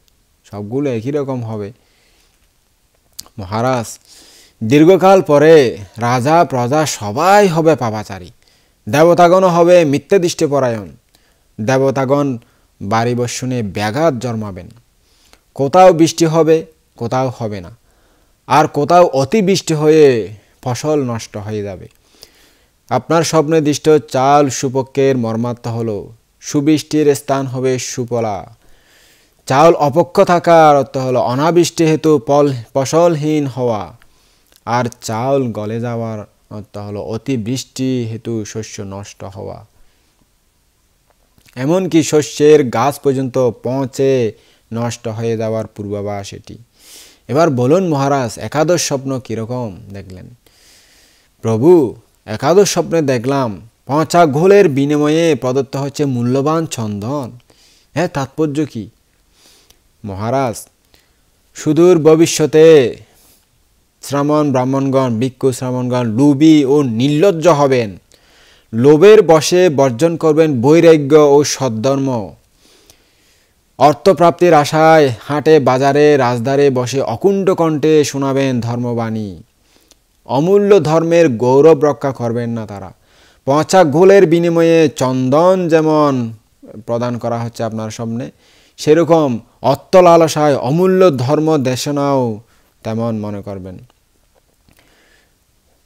সবগুলো একই রকম হবে। মহারাজ, দীর্ঘকাল পরে রাজা প্রজা সবাই হবে পাপাচারী, দেবতাগণ হবে মিথ্যে দৃষ্টিপরায়ণ। দেবতাগণ বাড়ি বর্ষণে ব্যাঘাত জন্মাবেন। কোথাও বৃষ্টি হবে, কোথাও হবে না, আর কোথাও অতিবৃষ্টি হয়ে ফসল নষ্ট হয়ে যাবে। আপনার স্বপ্নে দৃষ্ট চাল সুপক্ষের মর্মার্থ হলো সুবৃষ্টির স্থান হবে সুফলা। চাউল অপক্ষ থাকার অর্থ হলো অনাবৃষ্টি হেতু ফসলহীন হওয়া, আর চাউল গলে যাওয়ার অর্থ হলো অতিবৃষ্টি হেতু শস্য নষ্ট হওয়া। এমনকি শস্যের গাছ পর্যন্ত পৌঁছে নষ্ট হয়ে যাওয়ার পূর্বাভাস এটি। এবার বলুন মহারাজ, একাদশ স্বপ্ন কীরকম দেখলেন? প্রভু, একাদশ স্বপ্নে দেখলাম পচা ঘোলের বিনিময়ে প্রদত্ত হচ্ছে মূল্যবান চন্দন। তাৎপর্য কি? মহারাজ, সুদূর ভবিষ্যতে ব্রাহ্মণগণ, ভিক্ষু শ্রামণগণ লোভী ও নির্লজ্জ হবেন। লোভের বশে বর্জন করবেন বৈরাগ্য ও সদ্ধর্ম। অর্থপ্রাপ্তির আশায় হাটে বাজারে রাজদ্বারে বসে অকুণ্ঠ কণ্ঠে শোনাবেন ধর্মবাণী। অমূল্য ধর্মের গৌরব রক্ষা করবেন না তারা। পচা ঘোলের বিনিময়ে চন্দন যেমন প্রদান করা হচ্ছে আপনার সামনে, সেরকম অর্থলালসায় অমূল্য ধর্ম দেশনাও তেমন মনে করবেন।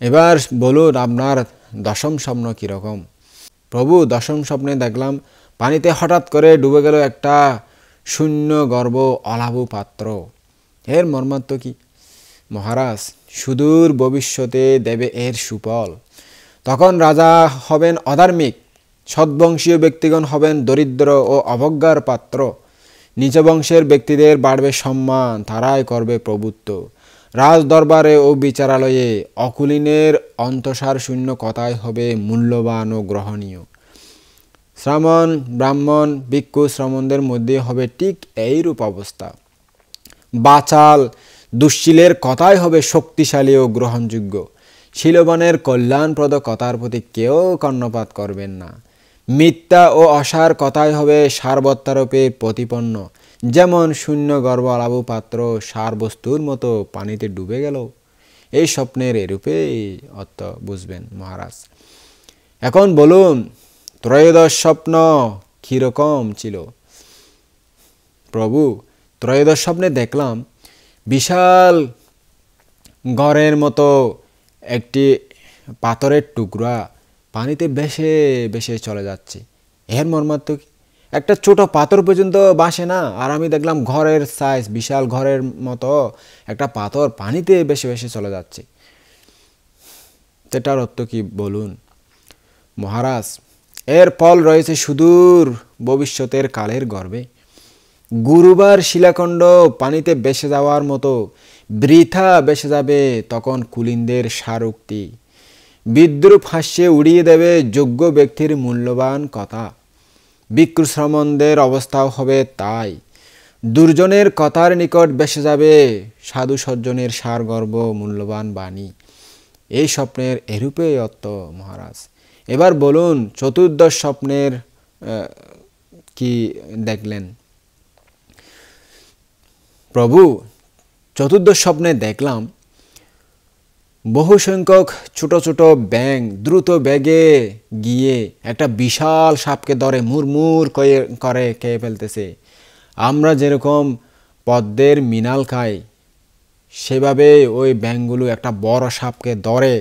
এবার বলুন আপনার দশম স্বপ্ন কীরকম? প্রভু, দশম স্বপ্নে দেখলাম পানিতে হঠাৎ করে ডুবে গেল একটা শূন্য গর্ভ অলাভু পাত্র। এর মর্মার্থ কি? মহারাজ, সুদূর ভবিষ্যতে দেবে এর সুফল। তখন রাজা হবেন অধার্মিক, সদ্বংশীয় ব্যক্তিগণ হবেন দরিদ্র ও অবজ্ঞার পাত্র। নিচ বংশের ব্যক্তিদের বাড়বে সম্মান, তারাই করবে প্রভুত্ব। রাজ দরবারে ও বিচারালয়ে অকুলীনের অন্তঃসার শূন্য কথাই হবে মূল্যবান ও গ্রহণীয়। শ্রামণ, ব্রাহ্মণ, ভিক্ষু শ্রমণদের মধ্যে হবে ঠিক এইরূপ অবস্থা। বাচাল, দুশ্শীলের কথাই হবে শক্তিশালী ও গ্রহণযোগ্য। শীলবানের কল্যাণপ্রদ কথার প্রতি কেউ কর্ণপাত করবেন না। মিথ্যা ও অসার কথাই হবে সারবত্তারূপে প্রতিপন্ন। যেমন শূন্য গর্ভ অলাভু পাত্র সার বস্তুর মতো পানিতে ডুবে গেল। এই স্বপ্নের এরূপে অর্থ বুঝবেন মহারাজ। এখন বলুন, ত্রয়োদশ স্বপ্ন কীরকম ছিল? প্রভু, ত্রয়োদশ স্বপ্নে দেখলাম বিশাল ঘরের মতো একটি পাথরের টুকরা পানিতে ভেসে ভেসে চলে যাচ্ছে। এর মর্মার্থ কি? একটা ছোট পাথর পর্যন্ত বাসে না, আর আমি দেখলাম ঘরের সাইজ, বিশাল ঘরের মতো একটা পাথর পানিতে ভেসে ভেসে চলে যাচ্ছে। সেটার অর্থ কি বলুন? মহারাজ, এর ফল রয়েছে সুদূর ভবিষ্যতের কালের গর্ভে। গুরুবার শিলাখণ্ড পানিতে ভেসে যাওয়ার মতো বৃথা ভেসে যাবে তখন কুলীনদের সারোক্তি। বিদ্রুপ হাস্যে উড়িয়ে দেবে যোগ্য ব্যক্তির মূল্যবান কথা। ভিক্ষু শ্রমণদের অবস্থাও হবে তাই। দুর্জনের কথার নিকট ভেসে যাবে সাধু সজ্জনের সারগর্ভ মূল্যবান বাণী। এই স্বপ্নের এরূপে অর্থ মহারাজ। এবার বলুন, চতুর্দশ স্বপ্নের কি দেখলেন? প্রভু, চতুর্দশ স্বপ্নে দেখলাম বহু সংখ্যক ছোট ছোট ব্যাঙ দ্রুত বেগে গিয়ে একটা বিশাল সাপকে ধরে মুড়মুড় করে খেয়ে ফেলতেছে। আমরা যেরকম পদ্মের মিনাল খাই, সেভাবে ওই ব্যাঙগুলো একটা বড় সাপকে ধরে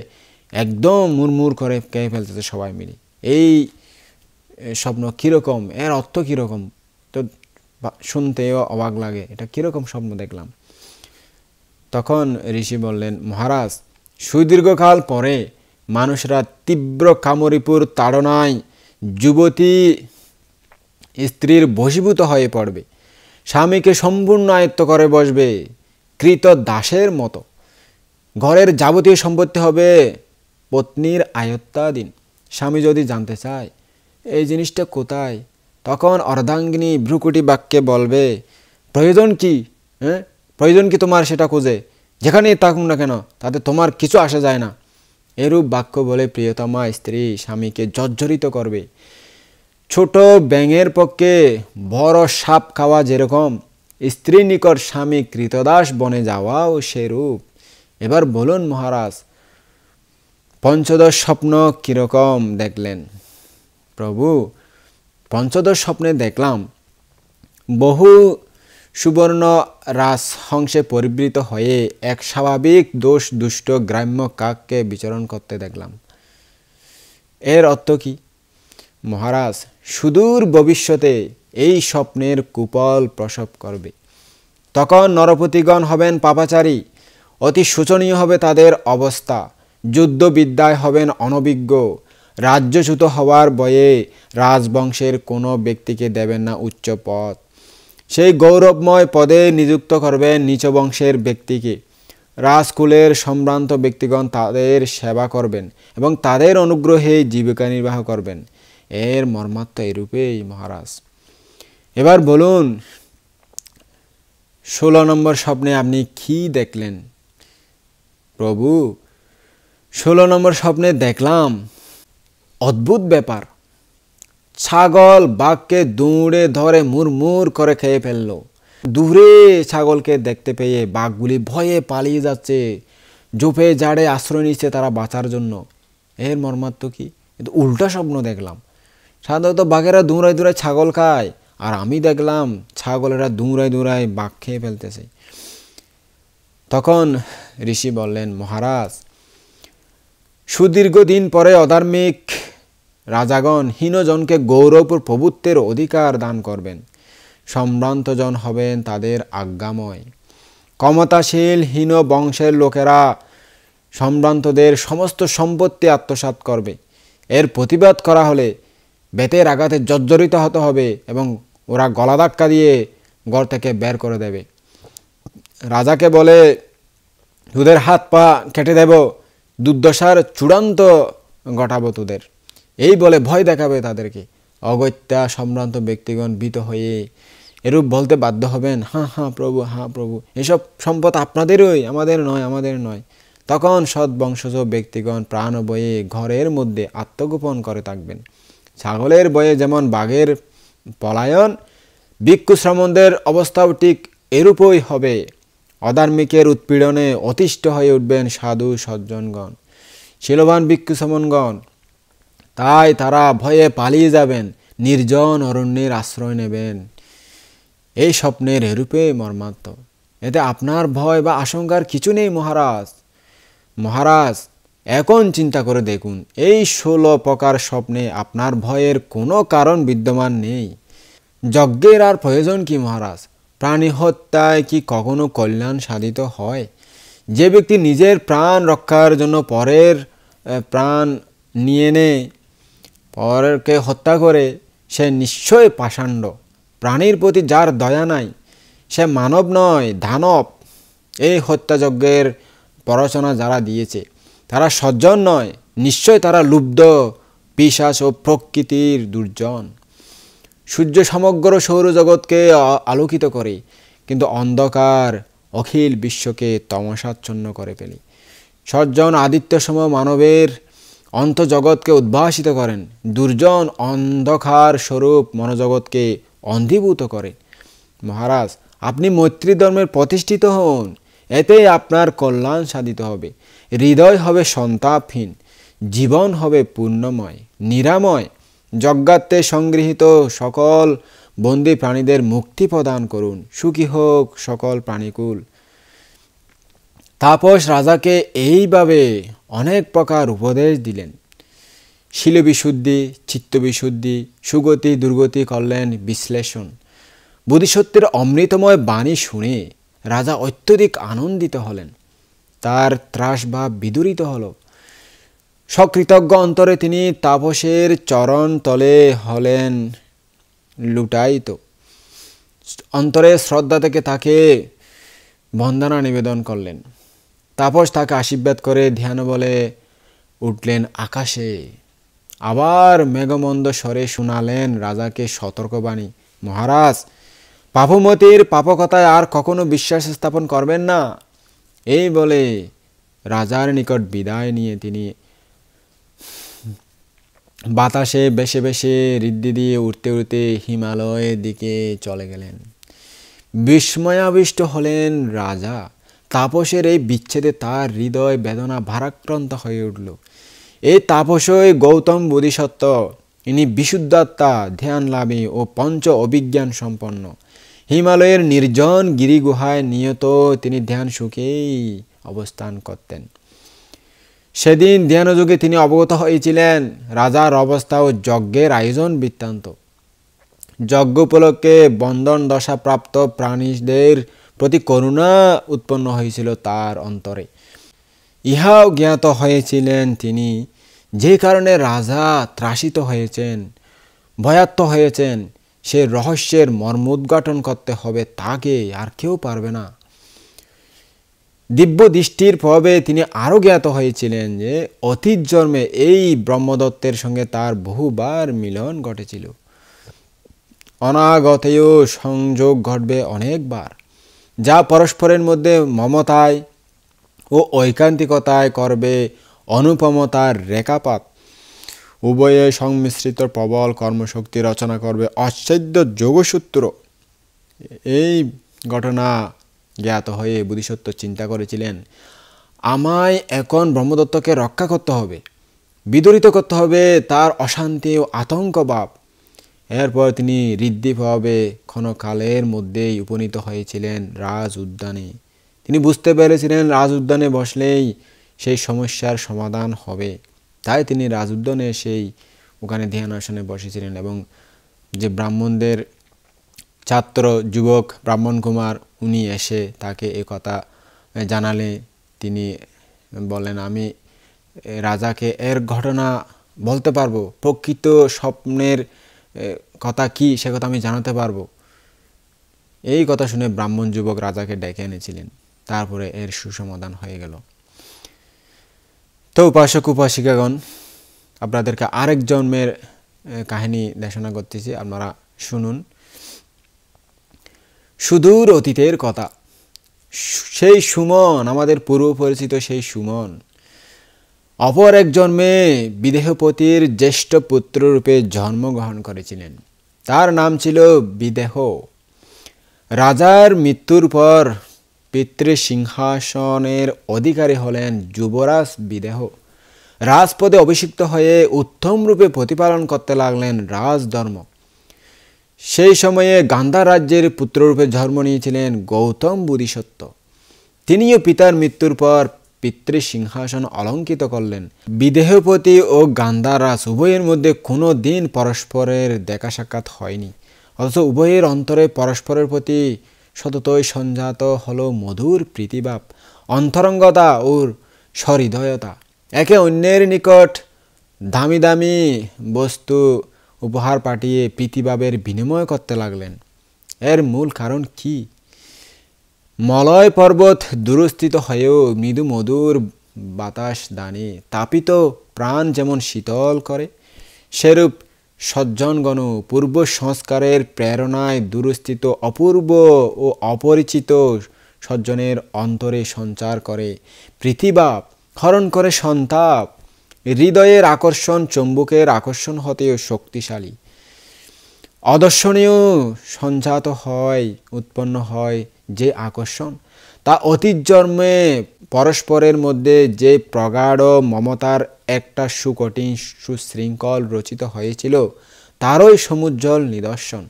একদম মুড়মুড় করে খেয়ে ফেলতেছে সবাই মিলে। এই স্বপ্ন কীরকম? এর অর্থ কীরকম? তো শুনতেও অবাক লাগে, এটা কীরকম স্বপ্ন দেখলাম? তখন ঋষি বললেন, মহারাজ, সুদীর্ঘকাল পরে মানুষরা তীব্র কামরিপুর তাড়নায় যুবতী স্ত্রীর বশীভূত হয়ে পড়বে। স্বামীকে সম্পূর্ণ আয়ত্ত করে বসবে কৃত দাসের মতো। ঘরের যাবতীয় সম্পত্তি হবে পত্নীর আয়ত্তাধীন। স্বামী যদি জানতে চায় এই জিনিসটা কোথায়, তখন অর্ধাঙ্গিনী ভ্রুকুটি বাক্যে বলবে, প্রয়োজন কি? প্রয়োজন কি তোমার সেটা খুঁজে? যেখানেই থাকুক না কেন তাতে তোমার কিছু আসা যায় না। এরূপ বাক্য বলে প্রিয়তমা স্ত্রী স্বামীকে জর্জরিত করবে। ছোট ব্যাঙের পক্ষে বড় সাপ খাওয়া যেরকম, স্ত্রীর নিকট স্বামী কৃতদাস বনে যাওয়াও সেরূপ। এবার বলুন মহারাজ, পঞ্চদশ স্বপ্ন কীরকম দেখলেন? প্রভু, পঞ্চদশ স্বপ্নে দেখলাম বহু সুবর্ণ রাজহংসে পরিবৃত হয়ে এক স্বাভাবিক দোষ দুষ্ট গ্রাম্য কাককে বিচরণ করতে দেখলাম। এর অর্থ কি? মহারাজ, সুদূর ভবিষ্যতে এই স্বপ্নের কুফল প্রসব করবে। তখন নরপতিগণ হবেন পাপাচারী, অতি শোচনীয় হবে তাদের অবস্থা। যুদ্ধবিদ্যায় হবেন অনভিজ্ঞ, রাজ্যচ্যুত হওয়ার ভয়ে রাজবংশের কোনো ব্যক্তিকে দেবেন না উচ্চ পদ। সেই গৌরবময় পদে নিযুক্ত করবেন নিচ বংশের ব্যক্তিকে। রাজকুলের সম্ভ্রান্ত ব্যক্তিগণ তাদের সেবা করবেন এবং তাদের অনুগ্রহে জীবিকা নির্বাহ করবেন। এর মর্মার্থ এরূপেই মহারাজ। এবার বলুন 16 নম্বর স্বপ্নে আপনি কি দেখলেন? প্রভু 16 নম্বর স্বপ্নে দেখলাম অদ্ভুত ব্যাপার। ছাগল বাঘকে দৌড়ে ধরে মুড়মুড় করে খেয়ে ফেলল। দূরে ছাগলকে দেখতে পেয়ে বাঘগুলি ভয়ে পালিয়ে যাচ্ছে, ঝোপে ঝাড়ে আশ্রয় নিচ্ছে তারা বাঁচার জন্য। এর মর্মার্থ কি? কিন্তু উল্টা স্বপ্ন দেখলাম। সাধারণত বাঘেরা দৌড়ায় দৌড়ায় ছাগল খায়, আর আমি দেখলাম ছাগলেরা দৌড়ায় দৌড়ায় বাঘ খেয়ে ফেলতেছে। তখন ঋষি বললেন, মহারাজ, সুদীর্ঘ দিন পরে অধার্মিক রাজাগণ হীনজনকে গৌরব ও প্রভুত্বের অধিকার দান করবেন। সম্ভ্রান্তজন হবেন তাদের আজ্ঞাময়। ক্ষমতাশীল হীন বংশের লোকেরা সম্ভ্রান্তদের সমস্ত সম্পত্তি আত্মসাৎ করবে। এর প্রতিবাদ করা হলে বেতের আঘাতে জর্জরিত হতে হবে এবং ওরা গলা ধাক্কা দিয়ে ঘর থেকে বের করে দেবে। রাজাকে বলে, তোদের হাত পা কেটে দেব, দুর্দশার চূড়ান্ত ঘটাবো তোদের, এই বলে ভয় দেখাবে তাদেরকে। অগত্যা সম্ভ্রান্ত ব্যক্তিগণ ভীত হয়ে এরূপ বলতে বাধ্য হবেন, হ্যাঁ হ্যাঁ প্রভু, হ্যাঁ প্রভু, এসব সম্পদ আপনাদেরই, আমাদের নয়, আমাদের নয়। তখন সৎবংশজ ব্যক্তিগণ প্রাণ বয়ে ঘরের মধ্যে আত্মগোপন করে থাকবেন। ছাগলের বয়ে যেমন বাঘের পলায়ন, ভিক্ষু শ্রমণদের অবস্থাও ঠিক এরূপই হবে। অধার্মিকের উৎপীড়নে অতিষ্ঠ হয়ে উঠবেন সাধু সজ্জনগণ, শীলবান ভিক্ষু শ্রমণগণ। তাই তারা ভয়ে পালিয়ে যাবেন, নির্জন অরণ্যের আশ্রয় নেবেন। এই স্বপ্নের এরূপে মর্মার্থ। এতে আপনার ভয় বা আশঙ্কার কিছু নেই মহারাজ। মহারাজ, এখন চিন্তা করে দেখুন, এই 16 প্রকার স্বপ্নে আপনার ভয়ের কোনো কারণ বিদ্যমান নেই। যজ্ঞের আর প্রয়োজন কি মহারাজ? প্রাণী হত্যায় কি কখনো কল্যাণ সাধিত হয়? যে ব্যক্তি নিজের প্রাণ রক্ষার জন্য পরের প্রাণ নিয়ে নেয়, পরকে হত্যা করে, সে নিশ্চয় পাষণ্ড। প্রাণীর প্রতি যার দয়া নাই, সে মানব নয়, দানব। এই হত্যাযজ্ঞের প্ররোচনা যারা দিয়েছে তারা সজ্জন নয়, নিশ্চয় তারা লুব্ধ পিশাচ ও প্রকৃতির দুর্জন। সূর্য সমগ্র সৌরজগৎকে আলোকিত করে, কিন্তু অন্ধকার অখিল বিশ্বকে তমসাচ্ছন্ন করে ফেলে। সজ্জন আদিত্যসম মানবের অন্তজগৎকে উদ্ভাসিত করেন, দুর্জন অন্ধকার স্বরূপ মনোজগৎকে অন্ধীভূত করে। মহারাজ, আপনি মৈত্রী ধর্মের প্রতিষ্ঠিত হন, এতে আপনার কল্যাণ সাধিত হবে। হৃদয় হবে সন্তাপহীন, জীবন হবে পূর্ণময়, নিরাময়। যজ্ঞার্থে সংগৃহীত সকল বন্দী প্রাণীদের মুক্তি প্রদান করুন, সুখী হোক সকল প্রাণীকুল। তাপস রাজাকে এইভাবে অনেক প্রকার উপদেশ দিলেন। শীলবিশুদ্ধি, চিত্তবিশুদ্ধি, সুগতি দুর্গতি করলেন বিশ্লেষণ। বোধিসত্ত্বের অমৃতময় বাণী শুনে রাজা অত্যধিক আনন্দিত হলেন। তার ত্রাসভাব বিদূরিত হল। সকৃতজ্ঞ অন্তরে তিনি তাপসের চরণ তলে হলেন লুটায়িত। অন্তরে শ্রদ্ধা থেকে তাকে বন্দনা নিবেদন করলেন। তাপস তাকে আশীর্বাদ করে ধ্যান বলে উঠলেন আকাশে। আবার মেঘমন্দ স্বরে শোনালেন রাজাকে সতর্কবাণী, মহারাজ, পাপমতির পাপকথায় আর কখনো বিশ্বাস স্থাপন করবেন না। এই বলে রাজার নিকট বিদায় নিয়ে তিনি বাতাসে বেশে বেশে ঋদ্ধি দিয়ে উঠতে উঠতে হিমালয়ের দিকে চলে গেলেন। বিস্ময়াবিষ্ট হলেন রাজা। তাপসের এই বিচ্ছেদে তার হৃদয় বেদনা ভারাক্রান্ত হয়ে উঠল। এই তাপসই গৌতম বোধিসত্ত্ব। ইনি বিশুদ্ধাত্মা, ধ্যানলাভী ও পঞ্চ অভিজ্ঞান সম্পন্ন। হিমালয়ের নির্জন গিরিগুহায় নিয়ত তিনি ধ্যান সুখেই অবস্থান করতেন। সেদিন ধ্যানযোগে তিনি অবগত হয়েছিলেন রাজার অবস্থা ও যজ্ঞের আয়োজন বৃত্তান্ত। যজ্ঞ উপলক্ষে বন্ধন দশা প্রাপ্ত প্রাণীদের প্রতি করুণা উৎপন্ন হয়েছিল তার অন্তরে। ইহাও জ্ঞাত হয়েছিলেন তিনি যে কারণে রাজা ত্রাসিত হয়েছেন, ভয়ার্ত হয়েছেন, সে রহস্যের মর্ম উদ্ঘাটন করতে হবে তাকে, আর কেউ পারবে না। দিব্য দৃষ্টির প্রভাবে তিনি আরও জ্ঞাত হয়েছিলেন যে অতীত জন্মে এই ব্রহ্মদত্তের সঙ্গে তার বহুবার মিলন ঘটেছিল। অনাগতেও সংযোগ ঘটবে অনেকবার, যা পরস্পরের মধ্যে মমতায় ও ঐকান্তিকতায় করবে অনুপমতার রেখাপাত। উভয়ে সংমিশ্রিত প্রবল কর্মশক্তি রচনা করবে অচ্ছেদ্য যোগসূত্র। এই ঘটনা জ্ঞাত হয়ে বোধিসত্ত্ব চিন্তা করেছিলেন, আমায় এখন ব্রহ্মদত্তকে রক্ষা করতে হবে, বিদরিত করতে হবে তার অশান্তি ও আতঙ্ক ভাব। এরপর তিনি ঋদ্ধিভাবে ক্ষণকালের মধ্যেই উপনীত হয়েছিলেন রাজ উদ্যানে। তিনি বুঝতে পেরেছিলেন রাজ উদ্যানে বসলেই সেই সমস্যার সমাধান হবে। তাই তিনি রাজ উদ্যানে ওখানে ধ্যান আসনে বসেছিলেন এবং যে ব্রাহ্মণদের ছাত্র যুবক ব্রাহ্মণ কুমার উনি এসে তাকে এ কথা জানালে তিনি বলেন, আমি রাজাকে এর ঘটনা বলতে পারবো, প্রকৃত স্বপ্নের কথা কি সে কথা আমি জানাতে পারবো। এই কথা শুনে ব্রাহ্মণ যুবক রাজাকে ডেকে এনেছিলেন। তারপরে এর সুসমাধান হয়ে গেল। তো উপাসক উপাসিকাগণ, আপনাদেরকে আরেক জন্মের কাহিনী দেশনা করতেছি, আপনারা শুনুন। সুদূর অতীতের কথা, সেই সুমন, আমাদের পূর্ব পরিচিত সেই সুমন অপর এক জন্মে বিদেহপতির জ্যেষ্ঠ পুত্ররূপে জন্মগ্রহণ করেছিলেন। তার নাম ছিল বিদেহ। রাজার মৃত্যুর পর পিতৃসিংহাসনের অধিকারী হলেন যুবরাজ বিদেহ। রাজপদে অভিষিক্ত হয়ে উত্তম রূপে প্রতিপালন করতে লাগলেন রাজধর্ম। সেই সময়ে গান্ধার রাজ্যের পুত্ররূপে জন্ম নিয়েছিলেন গৌতম বোধিসত্ত্ব। তিনিও পিতার মৃত্যুর পর পিতৃসিংহাসন অলঙ্কিত করলেন। বিদেহপতি ও গান্ধারাজ উভয়ের মধ্যে কোনো দিন পরস্পরের দেখা সাক্ষাৎ হয়নি, অথচ উভয়ের অন্তরে পরস্পরের প্রতি সততই সঞ্জাত হলো মধুর প্রীতিভাব, অন্তরঙ্গতা ও সহৃদয়তা। একে অন্যের নিকট দামি দামি বস্তু উপহার পাঠিয়ে প্রীতিভাবের বিনিময় করতে লাগলেন। এর মূল কারণ কি? মলয় পর্বত দূরস্থিত হয়েও মৃদু মধুর বাতাস দানে তাপিত প্রাণ যেমন শীতল করে, সেরূপ সজ্জনগণ পূর্ব সংস্কারের প্রেরণায় দূরস্থিত অপূর্ব ও অপরিচিত সজ্জনের অন্তরে সঞ্চার করে প্রীতিভাব, হরণ করে সন্তাপ। হৃদয়ের আকর্ষণ চৌম্বকের আকর্ষণ হতেও শক্তিশালী, অদর্শনীয় সঞ্জাত হয়, উৎপন্ন হয় যে আকর্ষণ, তা অতীত জন্মে পরস্পরের মধ্যে যে প্রগাঢ় মমতার একটা সুকঠিন সুশৃঙ্খল রচিত হয়েছিল তারই সমুজ্জ্বল নিদর্শন।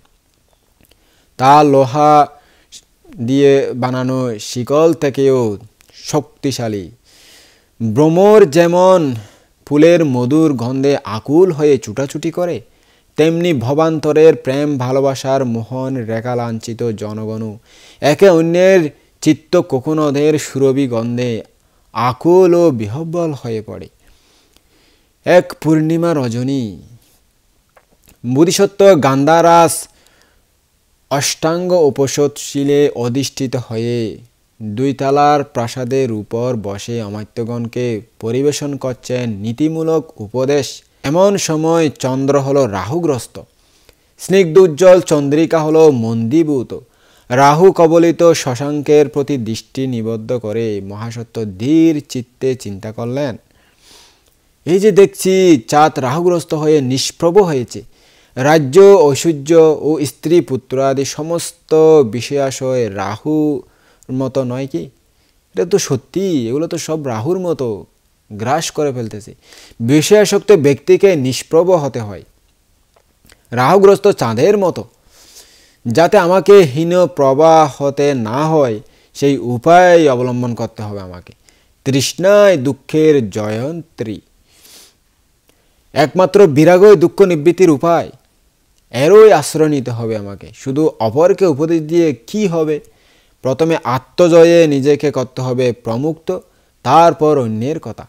তা লোহা দিয়ে বানানো শিকল থেকেও শক্তিশালী। ভ্রমর যেমন ফুলের মধুর গন্ধে আকুল হয়ে ছুটাছুটি করে, তেমনি ভবান্তরের প্রেম ভালোবাসার মোহন রেখা লাঞ্ছিত জনগণ একে অন্যের চিত্ত কোকোনদের সুরভি গন্ধে আকুল ও বিহ্বল হয়ে পড়ে। এক পূর্ণিমা রজনী বোধিসত্ত্ব গান্ধারাজ অষ্টাঙ্গ উপোষশীলে অধিষ্ঠিত হয়ে দুইতলার প্রাসাদের উপর বসে অমাত্যগণকে পরিবেশন করছেন নীতিমূলক উপদেশ। এমন সময় চন্দ্র হলো রাহুগ্রস্ত, স্নিগ্ধ উজ্জ্বল চন্দ্রিকা হলো মন্দীভূত। রাহু কবলিত শশাঙ্কের প্রতি দৃষ্টি নিবদ্ধ করে মহাসত্য ধীর চিত্তে চিন্তা করলেন, এই যে দেখছি চাঁদ রাহুগ্রস্ত হয়ে নিষ্প্রভ হয়েছে, রাজ্য ঐশ্বর্য ও স্ত্রী পুত্র আদি সমস্ত বিষয়াশয় রাহুর মতো নয় কি? এটা তো সত্যি, এগুলো তো সব রাহুর মতো গ্রাস করে ফেলতেছে। বিষয়াসক্ত ব্যক্তিকে নিষ্প্রভ হতে হয় রাহুগ্রস্ত চাঁদের মতো। যাতে আমাকে হীন প্রবাহ হতে না হয় সেই উপায় অবলম্বন করতে হবে আমাকে। তৃষ্ণায় দুঃখের জয়ন্ত্রী, একমাত্র বিরাগই দুঃখ নিবৃত্তির উপায়। এরই আশ্রয় নিতে হবে আমাকে। শুধু অপরকে উপদেশ দিয়ে কি হবে? প্রথমে আত্মজয়ে নিজেকে করতে হবে প্রমুক্ত, তারপর অন্যের কথা।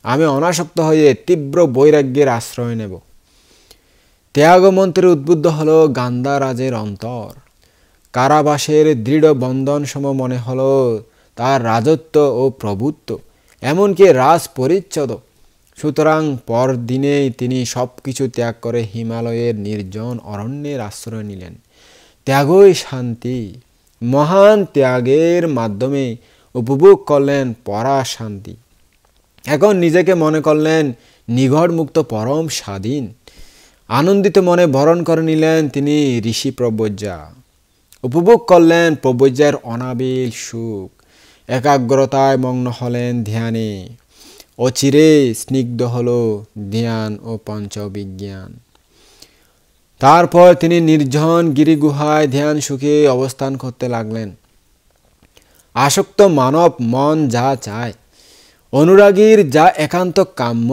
আমি অনাসক্ত হয়ে তীব্র বৈরাগ্যের আশ্রয় নেব। ত্যাগ মন্ত্রে উদ্বুদ্ধ হল গান্ধারাজের অন্তর। কারাবাসের দৃঢ় বন্ধন সম মনে হল তার রাজত্ব ও প্রভুত্ব, এমনকি রাজ পরিচ্ছদ। সুতরাং পরদিনেই তিনি সব কিছু ত্যাগ করে হিমালয়ের নির্জন অরণ্যের আশ্রয় নিলেন। ত্যাগই শান্তি। মহান ত্যাগের মাধ্যমে উপভোগ করলেন পরা শান্তি। এখন নিজেকে মনে করলেন নিগড় মুক্ত, পরম স্বাধীন। আনন্দিত মনে বরণ করে নিলেন তিনি ঋষি প্রব্রজ্যা। উপভোগ করলেন প্রব্রজ্যার অনাবিল সুখ। একাগ্রতায় মগ্ন হলেন ধ্যানে। অচিরে স্নিগ্ধ হল ধ্যান ও পঞ্চবিজ্ঞান। তারপর তিনি নির্জন গিরিগুহায় ধ্যান সুখে অবস্থান করতে লাগলেন। আসক্ত মানব মন যা চায়, অনুরাগীর যা একান্ত কাম্য,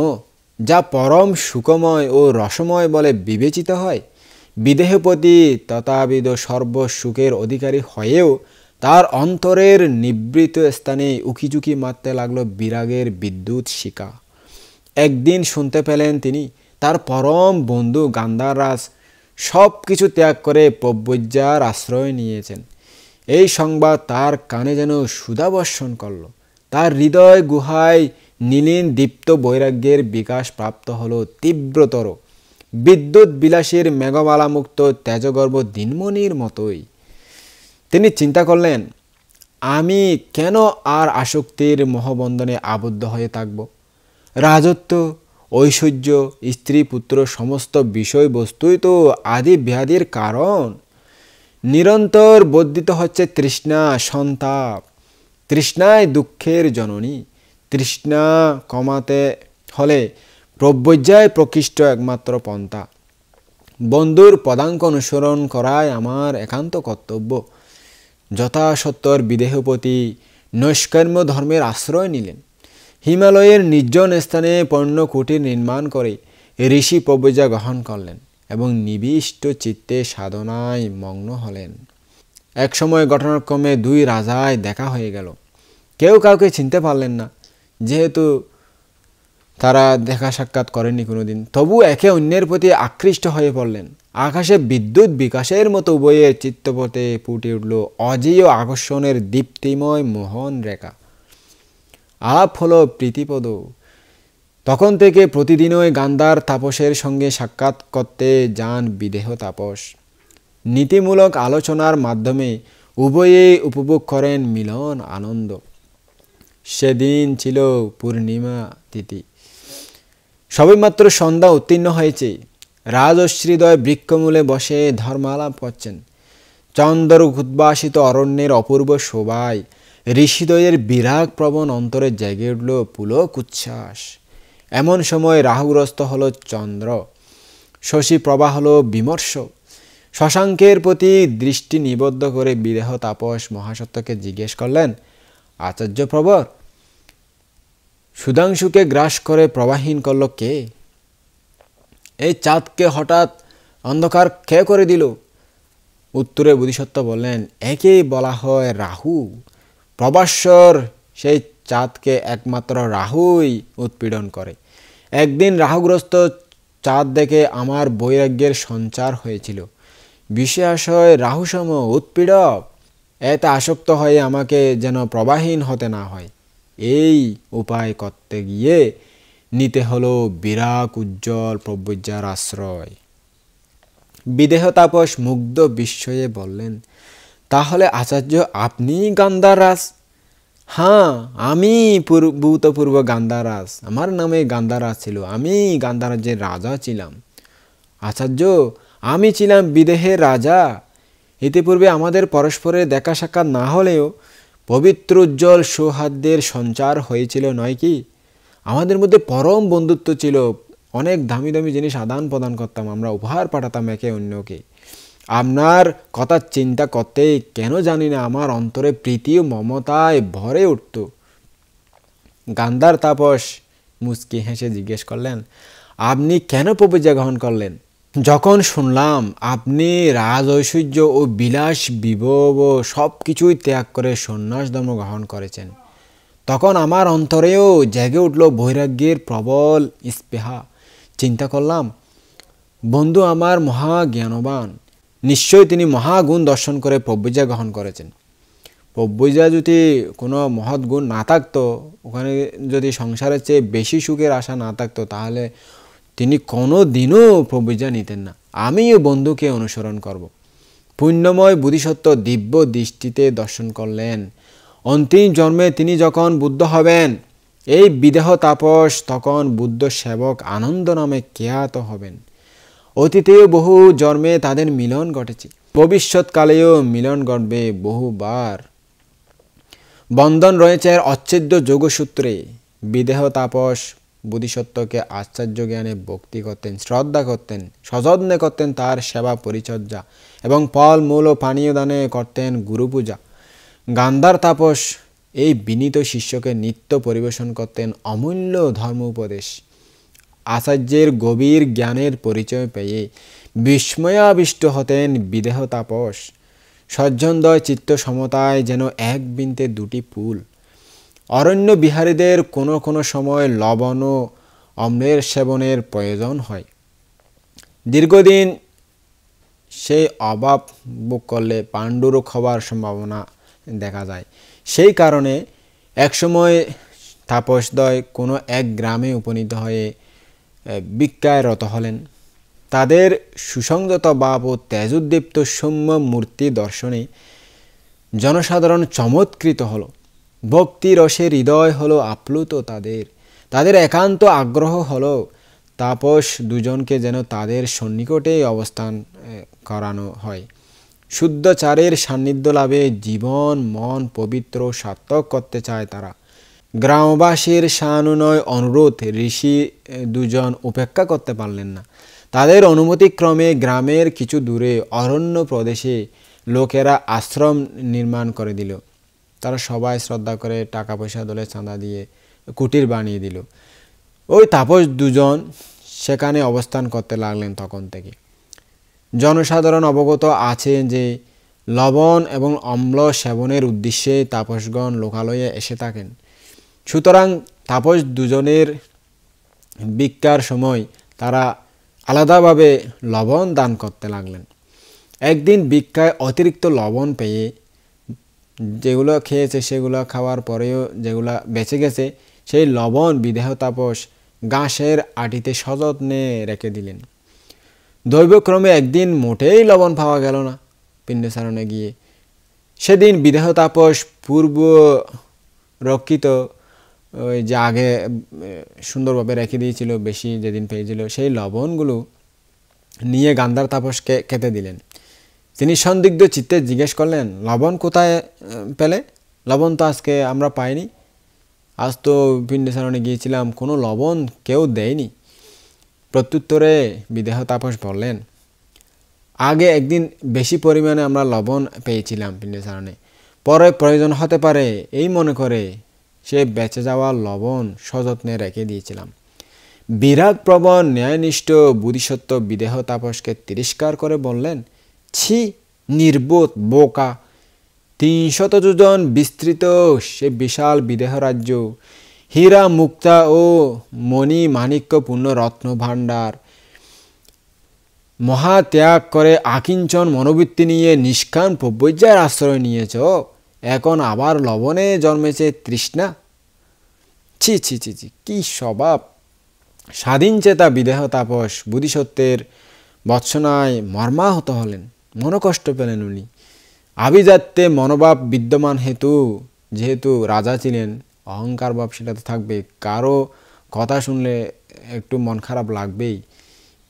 যা পরম সুখময় ও রসময় বলে বিবেচিত হয়, বিদেহপতি তথাবিদ সর্বসুখের অধিকারী হয়েও তার অন্তরের নিবৃত স্থানে উকিঝুঁকি মারতে লাগলো বিরাগের বিদ্যুৎ শিখা। একদিন শুনতে পেলেন তিনি তার পরম বন্ধু গান্ধাররাজ সব কিছু ত্যাগ করে প্রব্রজ্যার আশ্রয় নিয়েছেন। এই সংবাদ তার কানে যেন সুধাবর্ষণ করল। তার হৃদয় গুহায় নীলীন দীপ্ত বৈরাগ্যের বিকাশ প্রাপ্ত হল তীব্রতর, বিদ্যুৎ বিলাসীর মেঘমালামুক্ত তেজগর্ভ দিনমণির মতোই। তিনি চিন্তা করলেন, আমি কেন আর আসক্তির মোহবন্ধনে আবদ্ধ হয়ে থাকব? রাজত্ব, ঐশ্বর্য, স্ত্রী পুত্র সমস্ত বিষয়বস্তুই তো আদি ব্যাধির কারণ। নিরন্তর বর্ধিত হচ্ছে তৃষ্ণা, সন্তাপ। তৃষ্ণায় দুঃখের জননী। তৃষ্ণা কমাতে হলে প্রব্রজ্যায় প্রকৃষ্ট একমাত্র পন্থা। বন্ধুর পদাঙ্ক অনুসরণ করাই আমার একান্ত কর্তব্য। যথাসত্বর বিদেহপতি নৈষ্কর্ম্য ধর্মের আশ্রয় নিলেন। হিমালয়ের নির্জন স্থানে পর্ণকুটির নির্মাণ করে ঋষি প্রব্রজ্যা গ্রহণ করলেন এবং নিবিষ্ট চিত্তে সাধনায় মগ্ন হলেন। একসময় ঘটনাক্রমে দুই রাজায় দেখা হয়ে গেল। কেউ কাউকে চিনতে পারলেন না, যেহেতু তারা দেখা সাক্ষাৎ করেননি কোনোদিন। তবু একে অন্যের প্রতি আকৃষ্ট হয়ে পড়লেন। আকাশে বিদ্যুৎ বিকাশের মতো উভয়ের চিত্তপথে ফুটে উঠল অজেয় আকর্ষণের দীপ্তিময় মোহন রেখা। আলাপ হলো প্রীতিপদ। তখন থেকে প্রতিদিনই গান্ধার তাপসের সঙ্গে সাক্ষাৎ করতে যান বিদেহ তাপস। নীতিমূলক আলোচনার মাধ্যমে উভয়েই উপভোগ করেন মিলন আনন্দ। সেদিন ছিল পূর্ণিমা তিথি। সবেমাত্র সন্ধ্যা উত্তীর্ণ হয়েছে। রাজশ্রীদয় বৃক্ষমূলে বসে ধর্মালাপ করছেন। চন্দ্র উদ্ভাসিত অরণ্যের অপূর্ব শোভায় ঋষিদ্বয়ের বিরাগ প্রবণ অন্তরে জেগে উঠল পুলক উচ্ছ্বাস। এমন সময় রাহুগ্রস্ত হল চন্দ্র, শশী প্রভা হল বিমর্ষ। শশাঙ্কের প্রতি দৃষ্টি নিবদ্ধ করে বিদেহ তাপস মহাসত্যকে জিজ্ঞেস করলেন, আচার্য প্রবর, সুধাংশুকে গ্রাস করে প্রবাহীন করল কে? এই চাঁদকে হঠাৎ অন্ধকার কে করে দিল? উত্তরে বোধিসত্ত্ব বললেন, একেই বলা হয় রাহু। প্রভাস্বর সেই চাঁদকে একমাত্র রাহুই উৎপীড়ন করে। একদিন রাহুগ্রস্ত চাঁদ দেখে আমার বৈরাগ্যের সঞ্চার হয়েছিল। বিষয়াশয় রাহুসম উৎপীড়ক। এতে আসক্ত হয়ে আমাকে যেন প্রবাহীন হতে না হয়, এই উপায় করতে গিয়ে নিতে হলো বিরাগ উজ্জ্বল প্রব্রজ্যার আশ্রয়। বিদেহ তাপস মুগ্ধ বিস্ময়ে বললেন, তাহলে আচার্য আপনি গান্ধাররাজ? হ্যাঁ, আমি ভূতপূর্ব গান্ধাররাজ। আমার নামে গান্ধাররাজ ছিল। আমি গান্ধারাজ্যের রাজা ছিলাম। আচার্য, আমি ছিলাম বিদেহের রাজা। ইতিপূর্বে আমাদের পরস্পরের দেখা সাক্ষাৎ না হলেও পবিত্র উজ্জ্বল সৌহার্দ্যের সঞ্চার হয়েছিল নয় কি? আমাদের মধ্যে পরম বন্ধুত্ব ছিল। অনেক দামি দামি জিনিস আদান প্রদান করতাম, আমরা উপহার পাঠাতাম একে অন্যকে। আপনার কথা চিন্তা করতেই কেন জানি না আমার অন্তরে প্রীতি ও মমতায় ভরে উঠত। গান্ধার তাপস মুচকি হেসে জিজ্ঞেস করলেন, আপনি কেন প্রব্রজ্যা গ্রহণ করলেন? যখন শুনলাম আপনি রাজ ঐশ্বর্য ও বিলাস বিভব সব কিছুই ত্যাগ করে সন্ন্যাস ধর্ম গ্রহণ করেছেন, তখন আমার অন্তরেও জেগে উঠল বৈরাগ্যের প্রবল স্পৃহা। চিন্তা করলাম, বন্ধু আমার মহা জ্ঞানবান, নিশ্চয়ই তিনি মহাগুণ দর্শন করে প্রব্রজা গ্রহণ করেছেন। প্রব্রজা যদি কোনো মহৎ গুণ না থাকতো, ওখানে যদি সংসারের চেয়ে বেশি সুখের আশা না থাকতো, তাহলে তিনি কোনো দিনও প্রব্রজা নিতেন না। আমিও বন্ধুকে অনুসরণ করব। পুণ্যময় বোধিসত্ত্ব দিব্য দৃষ্টিতে দর্শন করলেন। অন্তিম জন্মে তিনি যখন বুদ্ধ হবেন, এই বিদেহ তাপস তখন বুদ্ধ সেবক আনন্দ নামে খ্যাত হবেন। অতীতেও বহু জন্মে তাদের মিলন ঘটেছে, ভবিষ্যৎকালেও মিলন ঘটবে বহুবার। বন্ধন রয়েছে অচ্ছেদ্য যোগসূত্রে। বিদেহ তাপস বোধিসত্ত্বকে আশ্চর্য জ্ঞানে ভক্তি করতেন, শ্রদ্ধা করতেন, সযত্নে করতেন তার সেবা পরিচর্যা এবং ফল মূল ও পানীয় দানে করতেন গুরু পূজা। গান্ধার তাপস এই বিনীত শিষ্যকে নিত্য পরিবেশন করতেন অমূল্য ধর্ম উপদেশ। আচার্যের গভীর জ্ঞানের পরিচয় পেয়ে বিস্ময়াবিষ্ট হতেন বিদেহ তাপস। সজ্জনদ্বয় চিত্ত সমতায় যেন এক বৃন্তে দুটি ফুল। অরণ্য বিহারীদের কোনো কোনো সময় লবণ ও অম্লের সেবনের প্রয়োজন হয়। দীর্ঘদিন সেই অভাব ভোগ করলে পাণ্ডুরোগ হবার সম্ভাবনা দেখা যায়। সেই কারণে একসময় তাপসদ্বয় কোনো এক গ্রামে উপনীত হয়ে ভিক্ষায় রত হলেন। তাদের সুসংযত ভাব ও তেজোদ্দীপ্ত সৌম্য মূর্তি দর্শনে জনসাধারণ চমৎকৃত হল। ভক্তি রসে হৃদয় হলো আপ্লুত তাদের একান্ত আগ্রহ হলো তাপস দুজনকে যেন তাদের সন্নিকটেই অবস্থান করানো হয়। শুদ্ধচারের সান্নিধ্য লাভে জীবন মন পবিত্র সার্থক করতে চায় তারা। গ্রামবাসীর সানুনয় অনুরোধ ঋষি দুজন উপেক্ষা করতে পারলেন না। তাদের অনুমতিক্রমে গ্রামের কিছু দূরে অরণ্য প্রদেশে লোকেরা আশ্রম নির্মাণ করে দিল। তারা সবাই শ্রদ্ধা করে টাকা পয়সা দলে চাঁদা দিয়ে কুটির বানিয়ে দিল। ওই তাপস দুজন সেখানে অবস্থান করতে লাগলেন। তখন থেকে জনসাধারণ অবগত আছে যে লবণ এবং অম্ল সেবনের উদ্দেশ্যে তাপসগণ লোকালয়ে এসে থাকেন। সুতরাং তাপস দুজনের ভিক্ষার সময় তারা আলাদাভাবে লবণ দান করতে লাগলেন। একদিন ভিক্ষায় অতিরিক্ত লবণ পেয়ে যেগুলো খেয়েছে, সেগুলো খাওয়ার পরেও যেগুলো বেঁচে গেছে, সেই লবণ বিদেহ তাপস ঘাসের আটিতে সযত্নে রেখে দিলেন। দৈবক্রমে একদিন মোটেই লবণ পাওয়া গেল না পিণ্ডসারণে গিয়ে। সেদিন বিদেহ তাপস পূর্ব রক্ষিত ওই যে আগে সুন্দরভাবে রেখে দিয়েছিল, বেশি যেদিন পেয়েছিল, সেই লবণগুলো নিয়ে গান্ধার তাপসকে খেতে দিলেন। তিনি সন্দিগ্ধ চিত্তে জিজ্ঞেস করলেন, লবণ কোথায় পেলে? লবণ তো আজকে আমরা পাইনি, আজ তো পিণ্ডসারণে গিয়েছিলাম, কোনো লবণ কেউ দেয়নি। প্রত্যুত্তরে বিদেহ তাপস বললেন, আগে একদিন বেশি পরিমাণে আমরা লবণ পেয়েছিলাম পিণ্ডসারণে, পরে প্রয়োজন হতে পারে এই মনে করে সে বেঁচে যাওয়া লবণ সযত্নে রেখে দিয়েছিলাম। বিরাগ প্রবণ ন্যায়নিষ্ঠ বুদ্ধিসত্ত্ব বিদেহ তাপসকে তিরস্কার করে বললেন, ছি, নির্বোধ বোকা! ৩০০ যোজন বিস্তৃত সে বিশাল বিদেহ রাজ্য, হীরা মুক্তা ও মণি মাণিক্যপূর্ণ রত্ন ভাণ্ডার, মহাত্যাগ করে আকিঞ্চন মনোবৃত্তি নিয়ে নিষ্কাম প্রব্রজ্যার আশ্রয় নিয়েছ, এখন আবার লবণে জন্মেছে তৃষ্ণা। ছি ছি ছি ছি, কি স্বভাব! স্বাধীন চেতা বিদেহ তাপস বুদ্ধিসত্ত্বের বৎসনায় মর্মাহত হলেন, মনকষ্ট পেলেন উনি। আভিজাত্যে মনোভাব বিদ্যমান হেতু, যেহেতু রাজা ছিলেন, অহংকার ভাব সেটা তো থাকবে, কারো কথা শুনলে একটু মন খারাপ লাগবেই।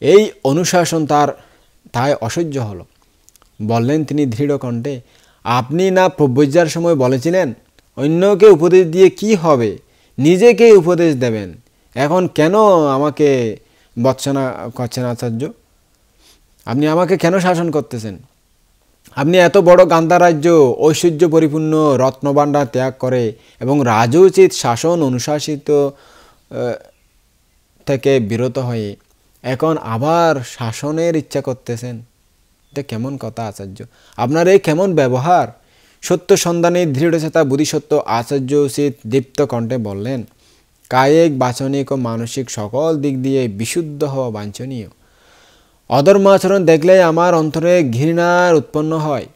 এই অনুশাসন তাই অসহ্য হলো। বললেন তিনি দৃঢ় কণ্ঠে, আপনি না প্রব্রজ্যার সময় বলেছিলেন অন্যকে উপদেশ দিয়ে কি হবে, নিজেকে উপদেশ দেবেন, এখন কেন আমাকে বৎসনা করছেন আচার্য? আপনি আমাকে কেন শাসন করতেছেন? আপনি এত বড় গান্ধা রাজ্য ঐশ্বর্য পরিপূর্ণ রত্নভাণ্ডার ত্যাগ করে এবং রাজোচিত শাসন অনুশাসিত থেকে বিরত হয়ে এখন আবার শাসনের ইচ্ছা করতেছেন। এটা কেমন কথা আচার্য? আপনার এই কেমন ব্যবহার? সত্য সন্ধানে দৃঢ়চেতা বুদ্ধিসত্ত্ব আচার্য উচিত দীপ্ত কণ্ঠে বললেন, কায়িক, বাচনিক ও মানসিক সকল দিক দিয়ে বিশুদ্ধ হওয়া বাঞ্ছনীয়। অধর্ম আচরণ দেখলে আমার অন্তরে ঘৃণার উৎপন্ন হয়,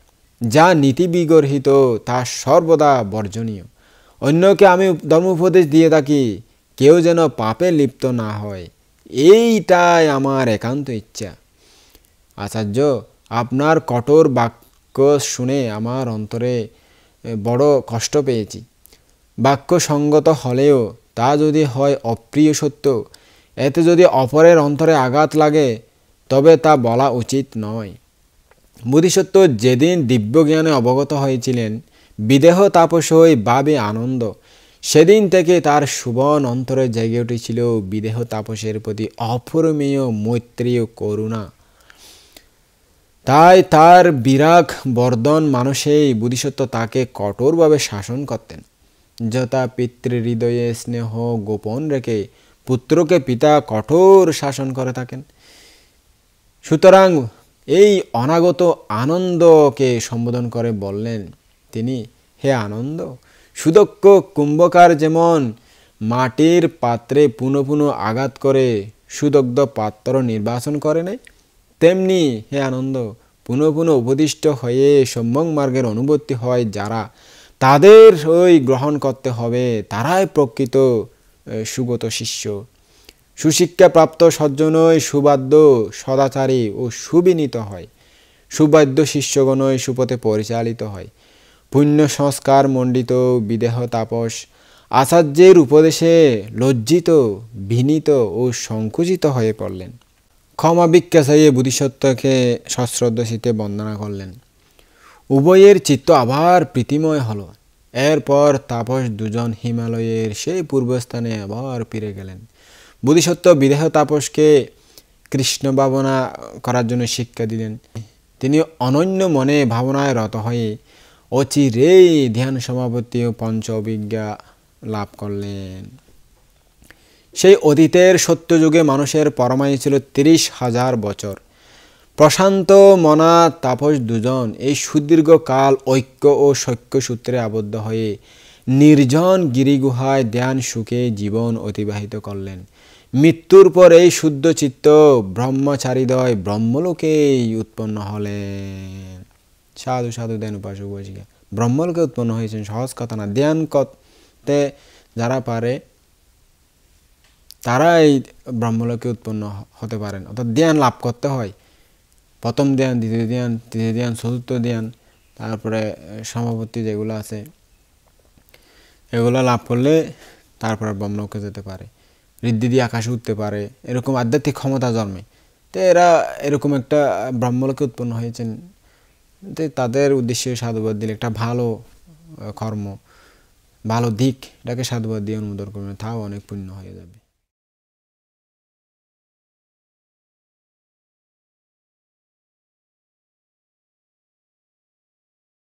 যা নীতি বিগর্হিত তা সর্বদা বর্জনীয়। অন্যকে আমি ধর্ম উপদেশ দিয়ে থাকি, কেউ যেন পাপে লিপ্ত না হয়, এইটাই আমার একান্ত ইচ্ছা। আচার্য, আপনার কঠোর বাক্য শুনে আমার অন্তরে বড় কষ্ট পেয়েছি। বাক্য সঙ্গত হলেও তা যদি হয় অপ্রিয় সত্য, এতে যদি অপরের অন্তরে আঘাত লাগে তবে তা বলা উচিত নয়। বোধিসত্ত্ব যেদিন দিব্যজ্ঞানে অবগত হয়েছিলেন, বিদেহ তাপসই ভাবে আনন্দ, সেদিন থেকে তার সুবন অন্তরে জেগে উঠেছিল বিদেহ তাপসের প্রতি অপরিমেয় মৈত্রী ও করুণা। তাই তার বিরাগ বর্ধন মানুষেই বোধিসত্ত্ব তাকে কঠোরভাবে শাসন করতেন। যথা পিতৃহৃদয়ে স্নেহ গোপন রেখে পুত্রকে পিতা কঠোর শাসন করে থাকেন। সুতরাং এই অনাগত আনন্দকে সম্বোধন করে বললেন তিনি, হে আনন্দ, সুদক্ষ কুম্ভকার যেমন মাটির পাত্রে পুনঃ পুনঃ আঘাত করে সুদগ্ধ পাত্র নির্বাচন করে নেয়, তেমনি হে আনন্দ, পুনঃ পুনঃ উপদিষ্ট হয়ে সম্যক মার্গের অনুবর্তী হয় যারা, তাদের ওই গ্রহণ করতে হবে, তারাই প্রকৃত সুগত শিষ্য। সুশিক্ষাপ্রাপ্ত সজ্জনই সুবাদ্য, সদাচারী ও সুবিনীত হয়। সুবাদ্য শিষ্যগণই সুপথে পরিচালিত হয়। পুণ্য সংস্কার মণ্ডিত বিদেহ তাপস আচার্যের উপদেশে লজ্জিত, বিনীত ও সংকুচিত হয়ে পড়লেন। ক্ষমা ভিক্ষা চাইয়ে বোধিসত্ত্বকে সশ্রদ্ধ চিত্তে বন্দনা করলেন। উভয়ের চিত্ত আবার প্রীতিময় হল। এরপর তাপস দুজন হিমালয়ের সেই পূর্বস্থানে আবার ফিরে গেলেন। বোধিসত্ত্ব বিদেহ তাপসকে কৃষ্ণ ভাবনা করার জন্য শিক্ষা দিলেন। তিনি অনন্য মনে ভাবনায় রত হয়ে অচিরেই ধ্যান সমাপত্তি ও পঞ্চ অভিজ্ঞা লাভ করলেন। সেই অতীতের সত্যযুগে মানুষের পরমায়ু ছিল 30,000 বছর। প্রশান্ত মনা তাপস দুজন এই সুদীর্ঘ কাল ঐক্য ও সখ্য সূত্রে আবদ্ধ হয়ে নির্জন গিরিগুহায় ধ্যান সুখে জীবন অতিবাহিত করলেন। মৃত্যুর পর এই শুদ্ধ চিত্ত ব্রহ্মচারীদ্বয় ব্রহ্মলোকেই উৎপন্ন হলেন। সাধু সাধু ধ্যান উপাসক বৈশিকা ব্রহ্মলোকে উৎপন্ন হয়েছেন, সহজ কথা না। ধ্যান করতে যারা পারে তারাই ব্রহ্মলোকে উৎপন্ন হতে পারেন। অর্থাৎ ধ্যান লাভ করতে হয়। প্রথম ধ্যান, দ্বিতীয় ধ্যান, তৃতীয় ধ্যান, চতুর্থ ধ্যান, তারপরে সমাপত্তি যেগুলো আছে এগুলো লাভ করলে তারপরে ব্রহ্মলোকে যেতে পারে, ঋদ্ধি দিয়ে আকাশে উঠতে পারে, এরকম আধ্যাত্মিক ক্ষমতা জন্মে। তো এরা এরকম একটা ব্রহ্মলোকে উৎপন্ন হয়েছেন, তো তাদের উদ্দেশ্যে সাধুবাদ দিলে একটা ভালো কর্ম, ভালো দিক, এটাকে সাধুবাদ দিয়ে অনুমোদন করবেন, তাও অনেক পুণ্য হয়ে যাবে।